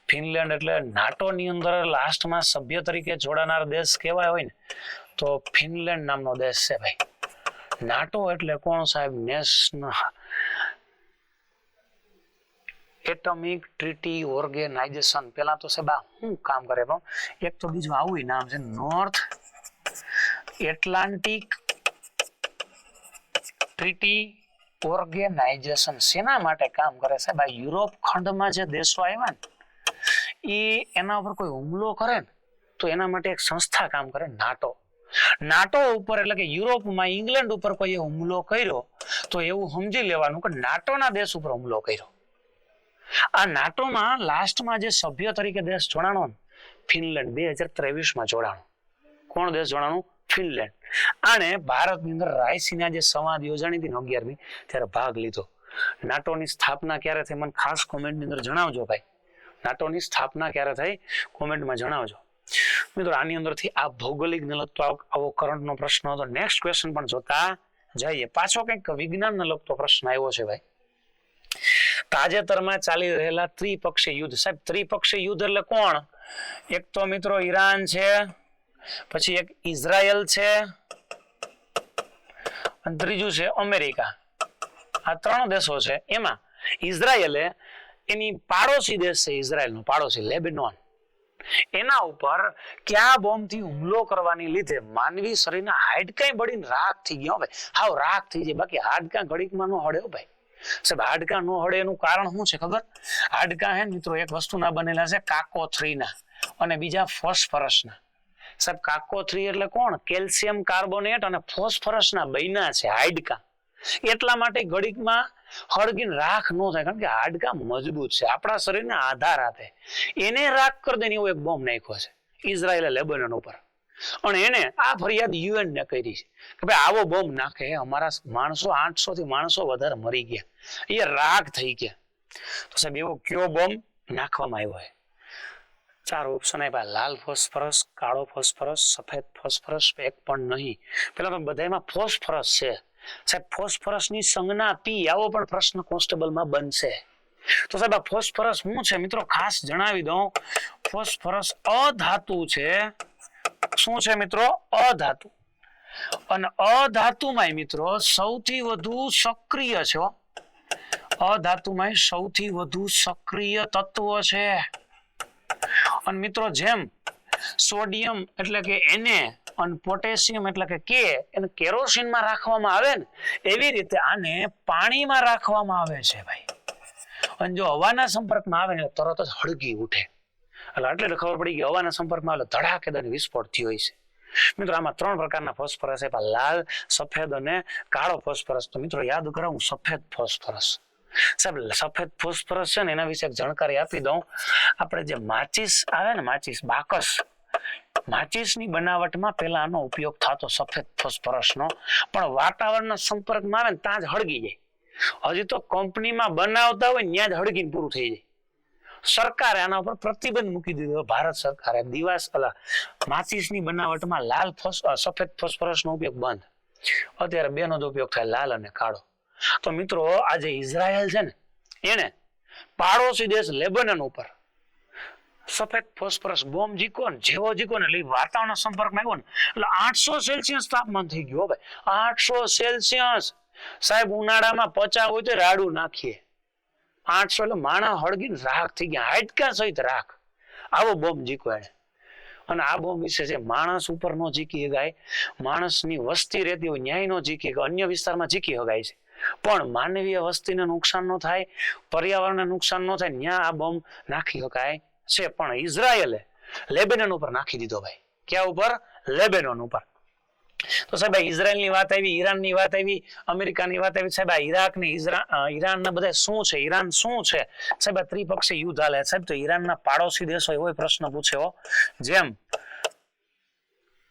ફિનલેન્ડ એટલે નાટોની અંદર લાસ્ટમાં સભ્ય તરીકે જોડાનાર દેશ કહેવાય હોય ને, તો ફિનલેન્ડ નામનો દેશ છે ભાઈ. નાટો એટલે કોણ સાહેબ? National Atomic Treaty Organisation. પેલા તો સાહેબ શું કામ કરે? પણ એક તો બીજું આવું નામ છે, નોર્થ એટલાન્ટિક ટ્રીટી ઓર્ગેનાઇઝેશન. શેના માટે કામ કરે સાહેબ? આ યુરોપ ખંડમાં જે દેશો આવ્યા ને, એ એના ઉપર કોઈ હુમલો કરે ને, તો એના માટે એક સંસ્થા કામ કરે, નાટો. નાટો ઉપર એટલે કે યુરોપમાં ઇંગ્લેન્ડ ઉપર કોઈ હુમલો કર્યો તો એવું સમજી લેવાનું કે નાટોના દેશ ઉપર હુમલો કર્યો. આ નાટોમાં લાસ્ટમાં જે સભ્ય તરીકે દેશ જોડાણો ને, ફિનલેન્ડ 2023માં જોડાણો. કોણ દેશ જોડાણું? ફિનલેન્ડ. આને ભારતની અંદર રાયસીના જે સંવાદ યોજાણી હતી ને 11મી, ત્યારે ભાગ લીધો. નાટોની સ્થાપના ક્યારે થઈ? મને ખાસ કોમેન્ટની અંદર જણાવજો ભાઈ. નાટોની સ્થાપના ક્યારે થઈ? કોમેન્ટમાં જણાવજો મિત્રો. આની અંદરથી આ ભૌગોલિક ને લગતો આવો કરંટનો પ્રશ્ન હતો. નેક્સ્ટ ક્વેશ્ચન પણ જોતા જઈએ. પાછો કંઈક વિજ્ઞાનને લગતો પ્રશ્ન આવ્યો છે ભાઈ. તાજેતરમાં ચાલી રહેલા ત્રિપક્ષીય યુદ્ધ. સાહેબ ત્રિપક્ષીય યુદ્ધ એટલે કોણ? એક તો મિત્રો ઈરાન છે, પછી એક ઇઝરાયલ છે, અને ત્રીજું છે અમેરિકા. આ 3 દેશો છે. એમાં ઇઝરાયલે એની પાડોશી દેશ છે, ઇઝરાયલનો પાડોશી લેબેનોન, એના ઉપર કયા બોમ્બથી હુમલો કરવાની લીધે માનવી શરીરના હાડકાં બળીને રાખ થઈ ગયા ભાઈ. હાવ રાખ થઈ જાય. બાકી હાડકાં ઘડીકમાં ન હળે ભાઈ. સાહેબ હાડકાં ન હળે એનું કારણ શું છે ખબર? હાડકાં હે મિત્રો એક વસ્તુના બનેલા છે, કાકો3ના અને બીજા ફોસ્ફરસના. સાહેબ કાકો3 એટલે કોણ? કેલ્શિયમ કાર્બોનેટ અને ફોસ્ફરસના બન્યા છે હાડકાં. એટલા માટે ઘડીકમાં હળગીને રાખ ન થાય, કારણ કે હાડકાં મજબૂત છે, આપણા શરીરના આધાર આપે. એને રાખ કરી દે એવો એક બોમ્બ નાખ્યો છે ઇઝરાયલે લેબનન ઉપર. અને એને આ ફરિયાદ UN ને કરી છે કે ભાઈ આવો બોમ્બ નાખે, અમારા માણસો 800 થી માણસો વધારે મરી ગયા, એ રાખ થઈ ગયા. તો સાહેબ એવો કયો બોમ્બ નાખવામાં આવ્યો છે? 4 ઓપ્શન આપ્યા: લાલ ફોસ્ફરસ, કાળો ફોસ્ફરસ, સફેદ ફોસ્ફરસ, એક પણ નહીં. પેલા તો બધામાં ફોસ્ફરસ છે સાહેબ. ફોસ્ફરસની સંજ્ઞા P. આવો પણ પ્રશ્ન કોન્સ્ટેબલમાં બનશે. તો સાહેબ આ ફોસ્ફરસ શું છે મિત્રો? ખાસ જણાવી દઉં, ફોસ્ફરસ અધાતુ છે. શું છે મિત્રો? અધાતુ. અને અધાતુમાં મિત્રો સૌથી વધુ સક્રિય છે. અધાતુમાં સૌથી વધુ સક્રિય તત્વ છે. અને મિત્રો જેમ સોડિયમ એટલે કે Na અને પોટેશિયમ એટલે કે K એને કેરોસીનમાં રાખવામાં આવે ને, એવી રીતે આને પાણીમાં રાખવામાં આવે છે ભાઈ. અને જો હવાના સંપર્કમાં આવે ને તરત જ હળગી ઉઠે. એટલે ખબર પડી કે હવાના સંપર્કમાં આવે ધડાકેદાર વિસ્ફોટ થયો હોય છે. મિત્રો આમાં 3 પ્રકારના ફોસ્ફરસ છે: લાલ, સફેદ અને કાળો ફોસ્ફરસ. તો મિત્રો યાદ કરાવું, સફેદ ફોસ્ફરસ. સાહેબ સફેદ ફોસ્ફરસ છે ને, એના વિશે એક જાણકારી આપી દઉં. આપણે જે માચિસ આવે ને, માચિસ બાકસ, માચીસની બનાવટમાં પેલા આનો ઉપયોગ થતો સફેદ ફોસ્ફરસનો, પણ વાતાવરણના સંપર્કમાં આવે ને ત્યાં જ હળગી જાય. હજી તો કંપનીમાં બનાવતા હોય ત્યાં જ હળગીને પૂરું થઈ જાય. સરકારે આના ઉપર પ્રતિબંધ મૂકી દીધો. ભારત સરકારે માચીસની બનાવટમાં સફેદ ફોસ્ફરસનો ઉપયોગ બંધ. અત્યારે બેનો જ ઉપયોગ થાય, લાલ અને કાળો. તો મિત્રો આજે ઇઝરાયલ છે ને એને પાડોશી દેશ લેબનન ઉપર સફેદ ફોસ્ફરસ બોમ્બ જીકો ને, જેવો જીકો ને એટલે વાતાવરણ સંપર્કમાં આવ્યો ને એટલે 800 સેલ્સિયસ તાપમાન થઈ ગયું. ભાઈ 800 સેલ્સિયસ. સાહેબ ઉનાળામાં 50 હોય તો રાડું નાખીએ. 800 એટલે માણા હળગીને રાખ થઈ ગયા, હાડકા સહિત રાખ. આવો બોમ્બ જીકો એને. અને આ બોમ્બ વિશે છે માણસ ઉપર નો જીકી હગાય, માણસની વસ્તી રહેતી હોય ન્યાય નો જીકી, અન્ય વિસ્તારમાં જીકી હગાય છે, પણ માનવીય વસ્તીને નુકસાન ન થાય, પર્યાવરણને નુકસાન ન થાય ત્યાં આ બોમ્બ નાખી શકાય છે. પણ ઇઝરાયલે લેબેનન ઉપર નાખી દીધો. ભાઈ ક્યાં ઉપર? લેબેનન ઉપર. તો સાહેબ ઇઝરાયલની વાત આવી, ઈરાનની વાત આવી, અમેરિકાની વાત આવી. સાહેબ આ ઈરાક ને ઈરાનના બધા શું છે? ઈરાન શું છે સાહેબ? આ ત્રિપક્ષીય યુદ્ધ હાલે સાહેબ. તો ઈરાનના પાડોશી દેશો એવો પ્રશ્ન પૂછ્યો, જેમ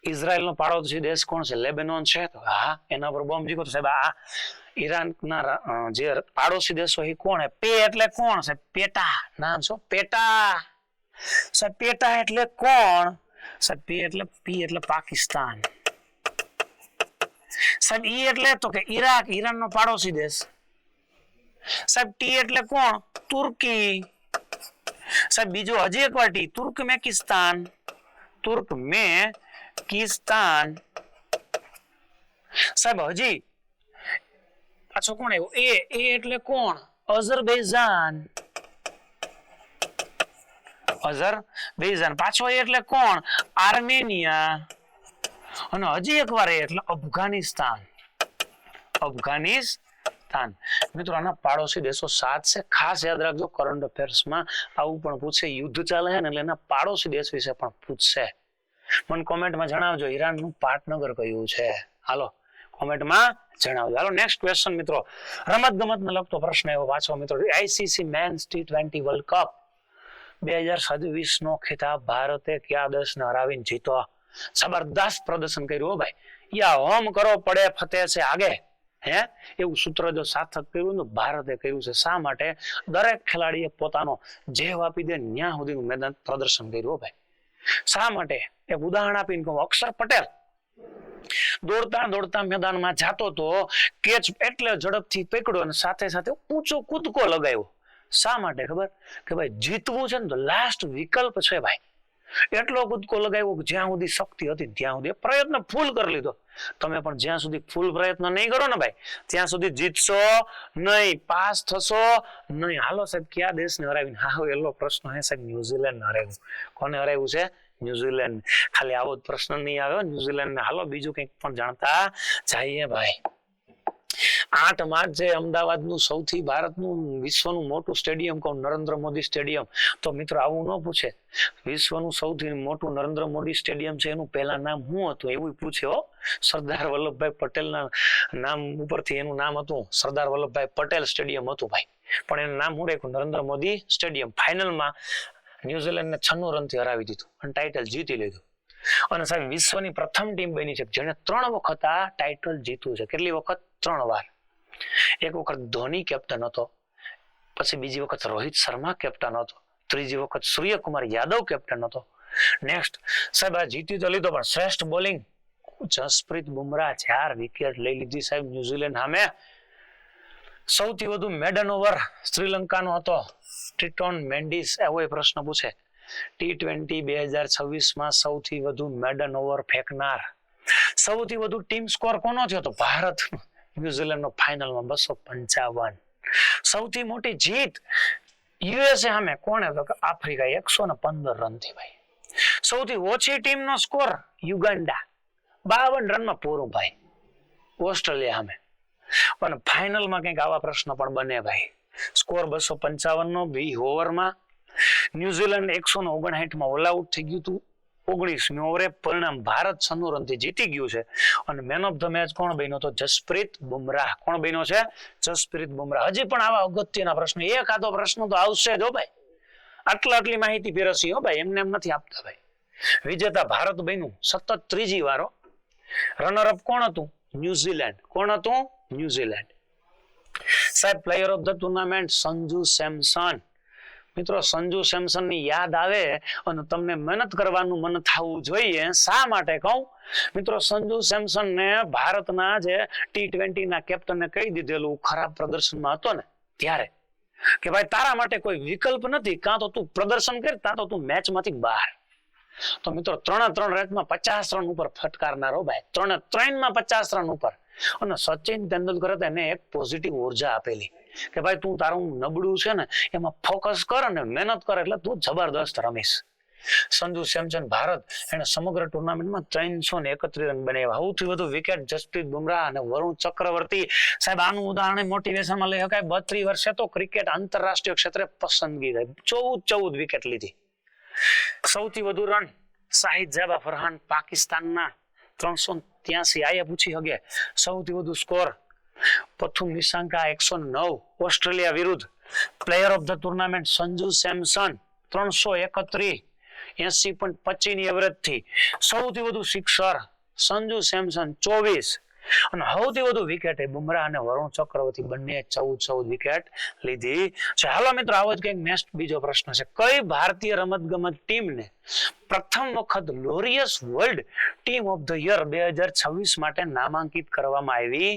ઇઝરાયલનો પાડોશી દેશ કોણ છે? લેબેનોન છે. તો હા, એના પર બોમ્બ જીકો. તો સાહેબ આ ઈરાનના જે પાડોશી દેશો એ કોણ? પે એટલે કોણ છે? પેટા. નામ શું? પેટા. સાહેબ પેટા એટલે કોણ? સાહેબ પી એટલે પાકિસ્તાન. સાહેબ ઈ એટલે તો કે ઈરાક, ઈરાનનો પાડોશી દેશ. સાહેબ ટી એટલે કોણ? તુર્કી. સાહેબ બીજું હજી એક વાર ટી, તુર્કમેકિસ્તાન. તુર્કમેકિસ્તાન. સાહેબ હજી પાછો કોણ આવ્યો? એ એટલે કોણ? અઝરબૈજાન. પાછો એ એટલે કોણ? આર્મેનિયા. અને હજી એક વાર એટલે અફઘાનિસ્તાન. મિત્રો આના પાડોશી દેશો 7 છે. ખાસ યાદ રાખજો, કરંટ અફેર્સમાં આવું પણ પૂછે. યુદ્ધ ચાલે છે ને એટલે એના પાડોશી દેશ વિશે પણ પૂછશે. મને કોમેન્ટમાં જણાવજો ઈરાનનું પાટનગર કયું છે. હાલો કોમેન્ટમાં જણાવજો. હાલો નેક્સ્ટ ક્વેશ્ચન મિત્રો, રમત ગમતને લગતો પ્રશ્ન એવો વાંચો મિત્રો. ICC men's T20 World Cup 2026 નો ખિતાબ ભારતે કયા દેશને હરાવીને જીતો? જબરદસ્ત પ્રદર્શન કર્યું ભાઈ. યા હોમ કરો પડે ફતેહ છે આગે, હે એવું સૂત્ર જો સાર્થક કર્યું તો ભારતે કર્યું છે. શા માટે? દરેક ખેલાડીએ પોતાનો જેવ આપી દે ન્યા સુધીનું મેદાન પ્રદર્શન કર્યું ભાઈ. શા માટે? એક ઉદાહરણ આપીને કહું. અક્ષર પટેલ દોડતા મેદાનમાં જાતો તો કેચ એટલે ઝડપથી પકડ્યો અને સાથે સાથે ઊંચો કૂદકો લગાવ્યો. શા માટે ખબર? કે ભાઈ જીતવું છે ને તો લાસ્ટ વિકલ્પ છે ભાઈ. એટલો કૂદકો લગાવ્યો કે જ્યાં સુધી શક્તિ હતી ત્યાં સુધી પ્રયત્ન ફૂલ કરી લીધો. તમે પણ જ્યાં સુધી ફૂલ પ્રયત્ન નહીં કરો ને ભાઈ ત્યાં સુધી જીતશો નહીં, પાસ થશો નહીં. હાલો સાહેબ કયા દેશને હરાવીને? હા એલો પ્રશ્ન હે સાહેબ, ન્યુઝીલેન્ડ હરાવ્યું. કોને હરાવ્યું છે? ન્યુઝીલેન્ડ. ખાલી આવો જ પ્રશ્ન નહીં આવ્યો ન્યુઝીલેન્ડ ને. હાલો બીજું કંઈક પણ જાણતા જઈએ ભાઈ. 8 માર્ચ જે અમદાવાદનું સૌથી ભારતનું વિશ્વનું મોટું સ્ટેડિયમ કહું, નરેન્દ્ર મોદી સ્ટેડિયમ. તો મિત્રો આવું ન પૂછે. વિશ્વનું સૌથી મોટું નરેન્દ્ર મોદી સ્ટેડિયમ છે એનું પહેલા નામ શું હતું એવું પૂછે હો. સરદાર વલ્લભભાઈ પટેલના નામ ઉપરથી એનું નામ હતું સરદાર વલ્લભભાઈ પટેલ સ્ટેડિયમ હતું ભાઈ, પણ એનું નામ શું રાખ્યું? નરેન્દ્ર મોદી સ્ટેડિયમ. ફાઇનલમાં ન્યુઝીલેન્ડને 96 રનથી હરાવી દીધું અને ટાઇટલ જીતી લીધું. અને સાહેબ વિશ્વની પ્રથમ ટીમ બની છે જેને 3 વખત આ ટાઇટલ જીત્યું છે. કેટલી વખત? 3 વાર. એક વખત ધોની કેપ્ટન હતો, પછી બીજી વખત રોહિત શર્મા કેપ્ટન હતો, ત્રીજી વખત સૂર્યકુમાર યાદવ કેપ્ટન હતો. નેક્સ્ટ સાહેબ આ જીતી તો લીધો પણ શ્રેષ્ઠ બોલિંગ જસપ્રીત બુમરાહ 4 વિકેટ લઈ લીધી સાહેબ ન્યુઝીલેન્ડ સામે. સૌથી વધુ મેડન ઓવર શ્રીલંકાનો હતો ટ્રીટોન મેન્ડિસ. એવો પ્રશ્ન પૂછે. T20 2026 સૌથી વધુ મેડન ઓવર ફેંકનાર, સૌથી વધુ ટીમ સ્કોર કોનો થયો? તો ભારત ન્યુઝીલેન્ડ નો ફાઇનલમાં 255. સૌથી મોટી જીત યુએસએ સામે કોણે? તો આફ્રિકા 115 રનથી ભાઈ. સૌથી ઓછી ટીમ નો સ્કોર યુગાન્ડા 52 રનમાં પૂરું ભાઈ ઓસ્ટ્રેલિયા સામે. પણ ફાઇનલમાં કંઈક આવા પ્રશ્ન પણ બને ભાઈ. સ્કોર 255 નો 20 ઓવરમાં. ન્યુઝીલેન્ડ 159 ઓલ આઉટ થઈ ગયું હતું. 19મી ઓવરે પરિણામ ભારત 96 રનથી જીતી ગયું છે. અને મેન ઓફ ધ મેચ કોણ બન્યો? તો જસપ્રીત બુમરાહ. કોણ બન્યો છે? જસપ્રીત બુમરાહ. હજી પણ આવા અગત્યના પ્રશ્નો, એકાદો પ્રશ્ન તો આવશે જ હો ભાઈ. આટલી માહિતી પીરસી હો ભાઈ, એમને એમ નથી આપતા ભાઈ. વિજેતા ભારત બન્યું સતત ત્રીજી વાર. રનર અપ કોણ હતું? ન્યુઝીલેન્ડ. કોણ હતું? ન્યુઝીલેન્ડ. સાહેબ player of the tournament Sanju Samson. મિત્રો સંજુ સેમસન ની યાદ આવે અને તમને મહેનત કરવાનું મન થવું જોઈએ. શા માટે કહું? મિત્રો સંજુ સેમસન ને ભારતના જે T20 ના કેપ્ટને કહી દીધેલું ખરાબ પ્રદર્શનમાં હતો ને ત્યારે કે ભાઈ તારા માટે કોઈ વિકલ્પ નથી, કાં તો તું પ્રદર્શન કર કાં તો તું મેચમાંથી બહાર. તો મિત્રો 3 રેસમાં 50 રન ઉપર ફટકારનારો ભાઈ 3 માં 50 રન ઉપર. અને સચિન તેંડુલકરે એને એક પોઝિટિવ ઉર્જા આપેલી કે ભાઈ તું તારું નબળું છે ને એમાં ફોકસ કર અને મહેનત કર એટલે તું જબરદસ્ત રમીશ. સંજુ સેમસન ભારત એને સમગ્ર ટુર્નામેન્ટમાં 331 રન બનાવ્યા. સૌથી વધુ વિકેટ જસપ્રીત બુમરાહ અને વરુણ ચક્રવર્તી. સાહેબ આનું ઉદાહરણ મોટિવેશનમાં લઈ શકાય. 32 વર્ષે તો ક્રિકેટ આંતરરાષ્ટ્રીય ક્ષેત્રે પસંદગી થઈ. 14 વિકેટ લીધી. સૌથી વધુ રન શાહિદ ઝાબા ફરહાન પાકિસ્તાનના 383. આયે પૂછી હગે. સૌથી વધુ સ્કોર પ્રથમ નિશાંકા 109 ઓસ્ટ્રેલિયા વિરુદ્ધ. Player of the tournament Sanju Samson 331 80.25 ની એવરેજ થી. સૌથી વધુ સિક્સર સંજુ સેમસન 24 અને સૌથી વધુ વિકેટ બુમરાહ અને વરુણ ચક્રવર્તી બંને 14 વિકેટ લીધી છે. હાલો મિત્રો આવો જ કંઈક નેક્સ્ટ બીજો પ્રશ્ન છે. કઈ ભારતીય રમતગમત ટીમને પ્રથમ વખત Laureus world team of the year 2026 માટે નામાંકિત કરવામાં આવી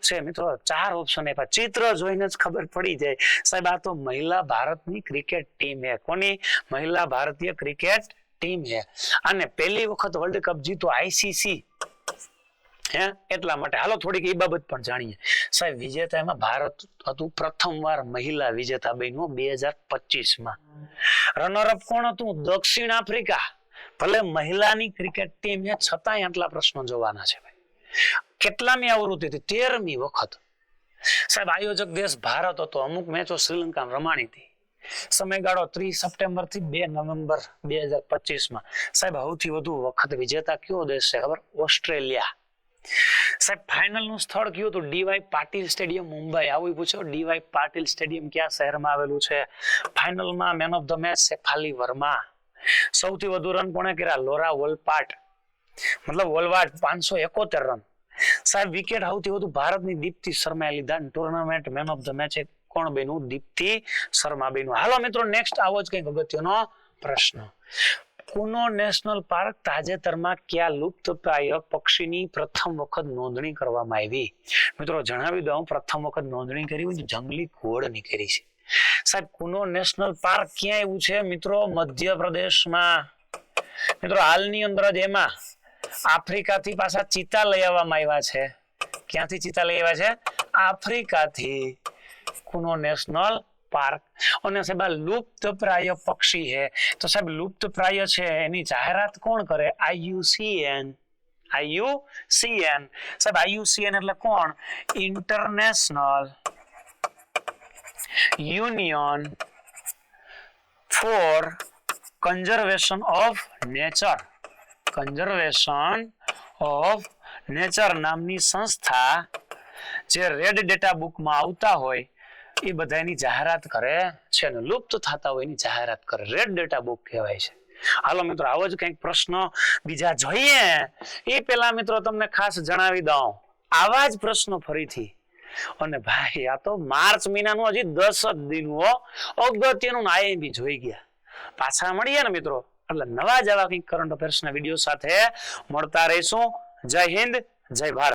છે? મિત્રો 4 ઓપ્શન આપ્યા. ચિત્ર જોઈને જ ખબર પડી જાય સાહેબ આ તો મહિલા ભારતની ક્રિકેટ ટીમ છે. કોની? મહિલા ભારતીય ક્રિકેટ ટીમ છે. અને પહેલી વખત વર્લ્ડ કપ જીતો ICC એટલા માટે. હાલો થોડીક એ બાબત પણ જાણીએ. સાહેબ વિજેતા એમાં ભારત હતું. પ્રથમવાર મહિલા વિજેતા બન્યું 2025 રનર અપ કોણ હતું? દક્ષિણ આફ્રિકા. ભલે મહિલાની ક્રિકેટ ટીમ છે છતાંય આટલા પ્રશ્નો જોવાના છે ભાઈ. કેટલામી આવૃત્તિ હતી? 13મી વખત. સાહેબ આયોજક દેશ ભારત હતો. અમુક મેચો શ્રીલંકામાં રમાણી હતી. સમયગાળો 30 સપ્ટેમ્બર થી 2 નવેમ્બર 2025 સાહેબ સૌથી વધુ વખત વિજેતા કયો દેશ છે ખબર? ઓસ્ટ્રેલિયા. સાહેબ ફાઇનલ નું સ્થળ કયું હતું? DY Patil stadium Mumbai. આવું પૂછો ડીવાય પાટીલ સ્ટેડિયમ કયા શહેરમાં આવેલું છે? ફાઇનલમાં man of the match Shafali Verma. સૌથી વધુ રન કોણે કર્યા? લોરા વોલપાટ મતલબ વોલવાટ 571 રન. સાહેબ વિકેટ સૌથી વધુ ભારતની દીપ્તિ શર્માએ લીધા. Tournament main of the match કોણ બન્યું? દીપ્તિ શર્મા બન્યું. હાલો મિત્રો નેક્સ્ટ આવો જ કંઈક અગત્યનો પ્રશ્ન. કુનો નેશનલ પાર્ક તાજેતરમાં કયા લુપ્તપ્રાય પક્ષીની પ્રથમ વખત નોંધણી કરવામાં આવી? મિત્રો જણાવી દઉં પ્રથમ વખત નોંધણી કરી હોય જંગલી ઘોડની કરી છે. સાહેબ કુનો નેશનલ પાર્ક ક્યાં આવ્યું છે? મિત્રો મધ્યપ્રદેશમાં. મિત્રો હાલની અંદર જ એમાં આફ્રિકાથી પાછા ચિત્તા લઈ આવવામાં આવ્યા છે. ક્યાંથી ચિત્તા લઈ આવ્યા છે? આફ્રિકાથી. Kuno national park. અને સાહેબ આ લુપ્તપ્રાય પક્ષી છે તો સાહેબ લુપ્તપ્રાય છે એની જાહેરાત કોણ કરે? IUCN. સાહેબ IUCN એટલે કોણ? International Union for Conservation of Nature. Conservation of Nature નામની સંસ્થા જે રેડ ડેટા બુકમાં આવતા હોય એ બધાની જાહેરાત કરે છે ને લુપ્ત થતા હોય એની જાહેરાત કરે. રેડ ડેટા બુક કહેવાય છે. હાલો મિત્રો આવો જ કંઈક પ્રશ્નો બીજા જોઈએ એ પેલા મિત્રો તમને ખાસ જણાવી દઉં આવા જ પ્રશ્નો ફરીથી. અને ભાઈ આ તો માર્ચ મહિનાનું હજી 10 જ દિન અગત્યનું IMP જોઈ ગયા. પાછા મળીએ ને મિત્રો એટલે નવા જ આવા કંઈક કરંટ અફેર્સના વિડીયો સાથે મળતા રહીશું. જય હિન્દ, જય ભારત.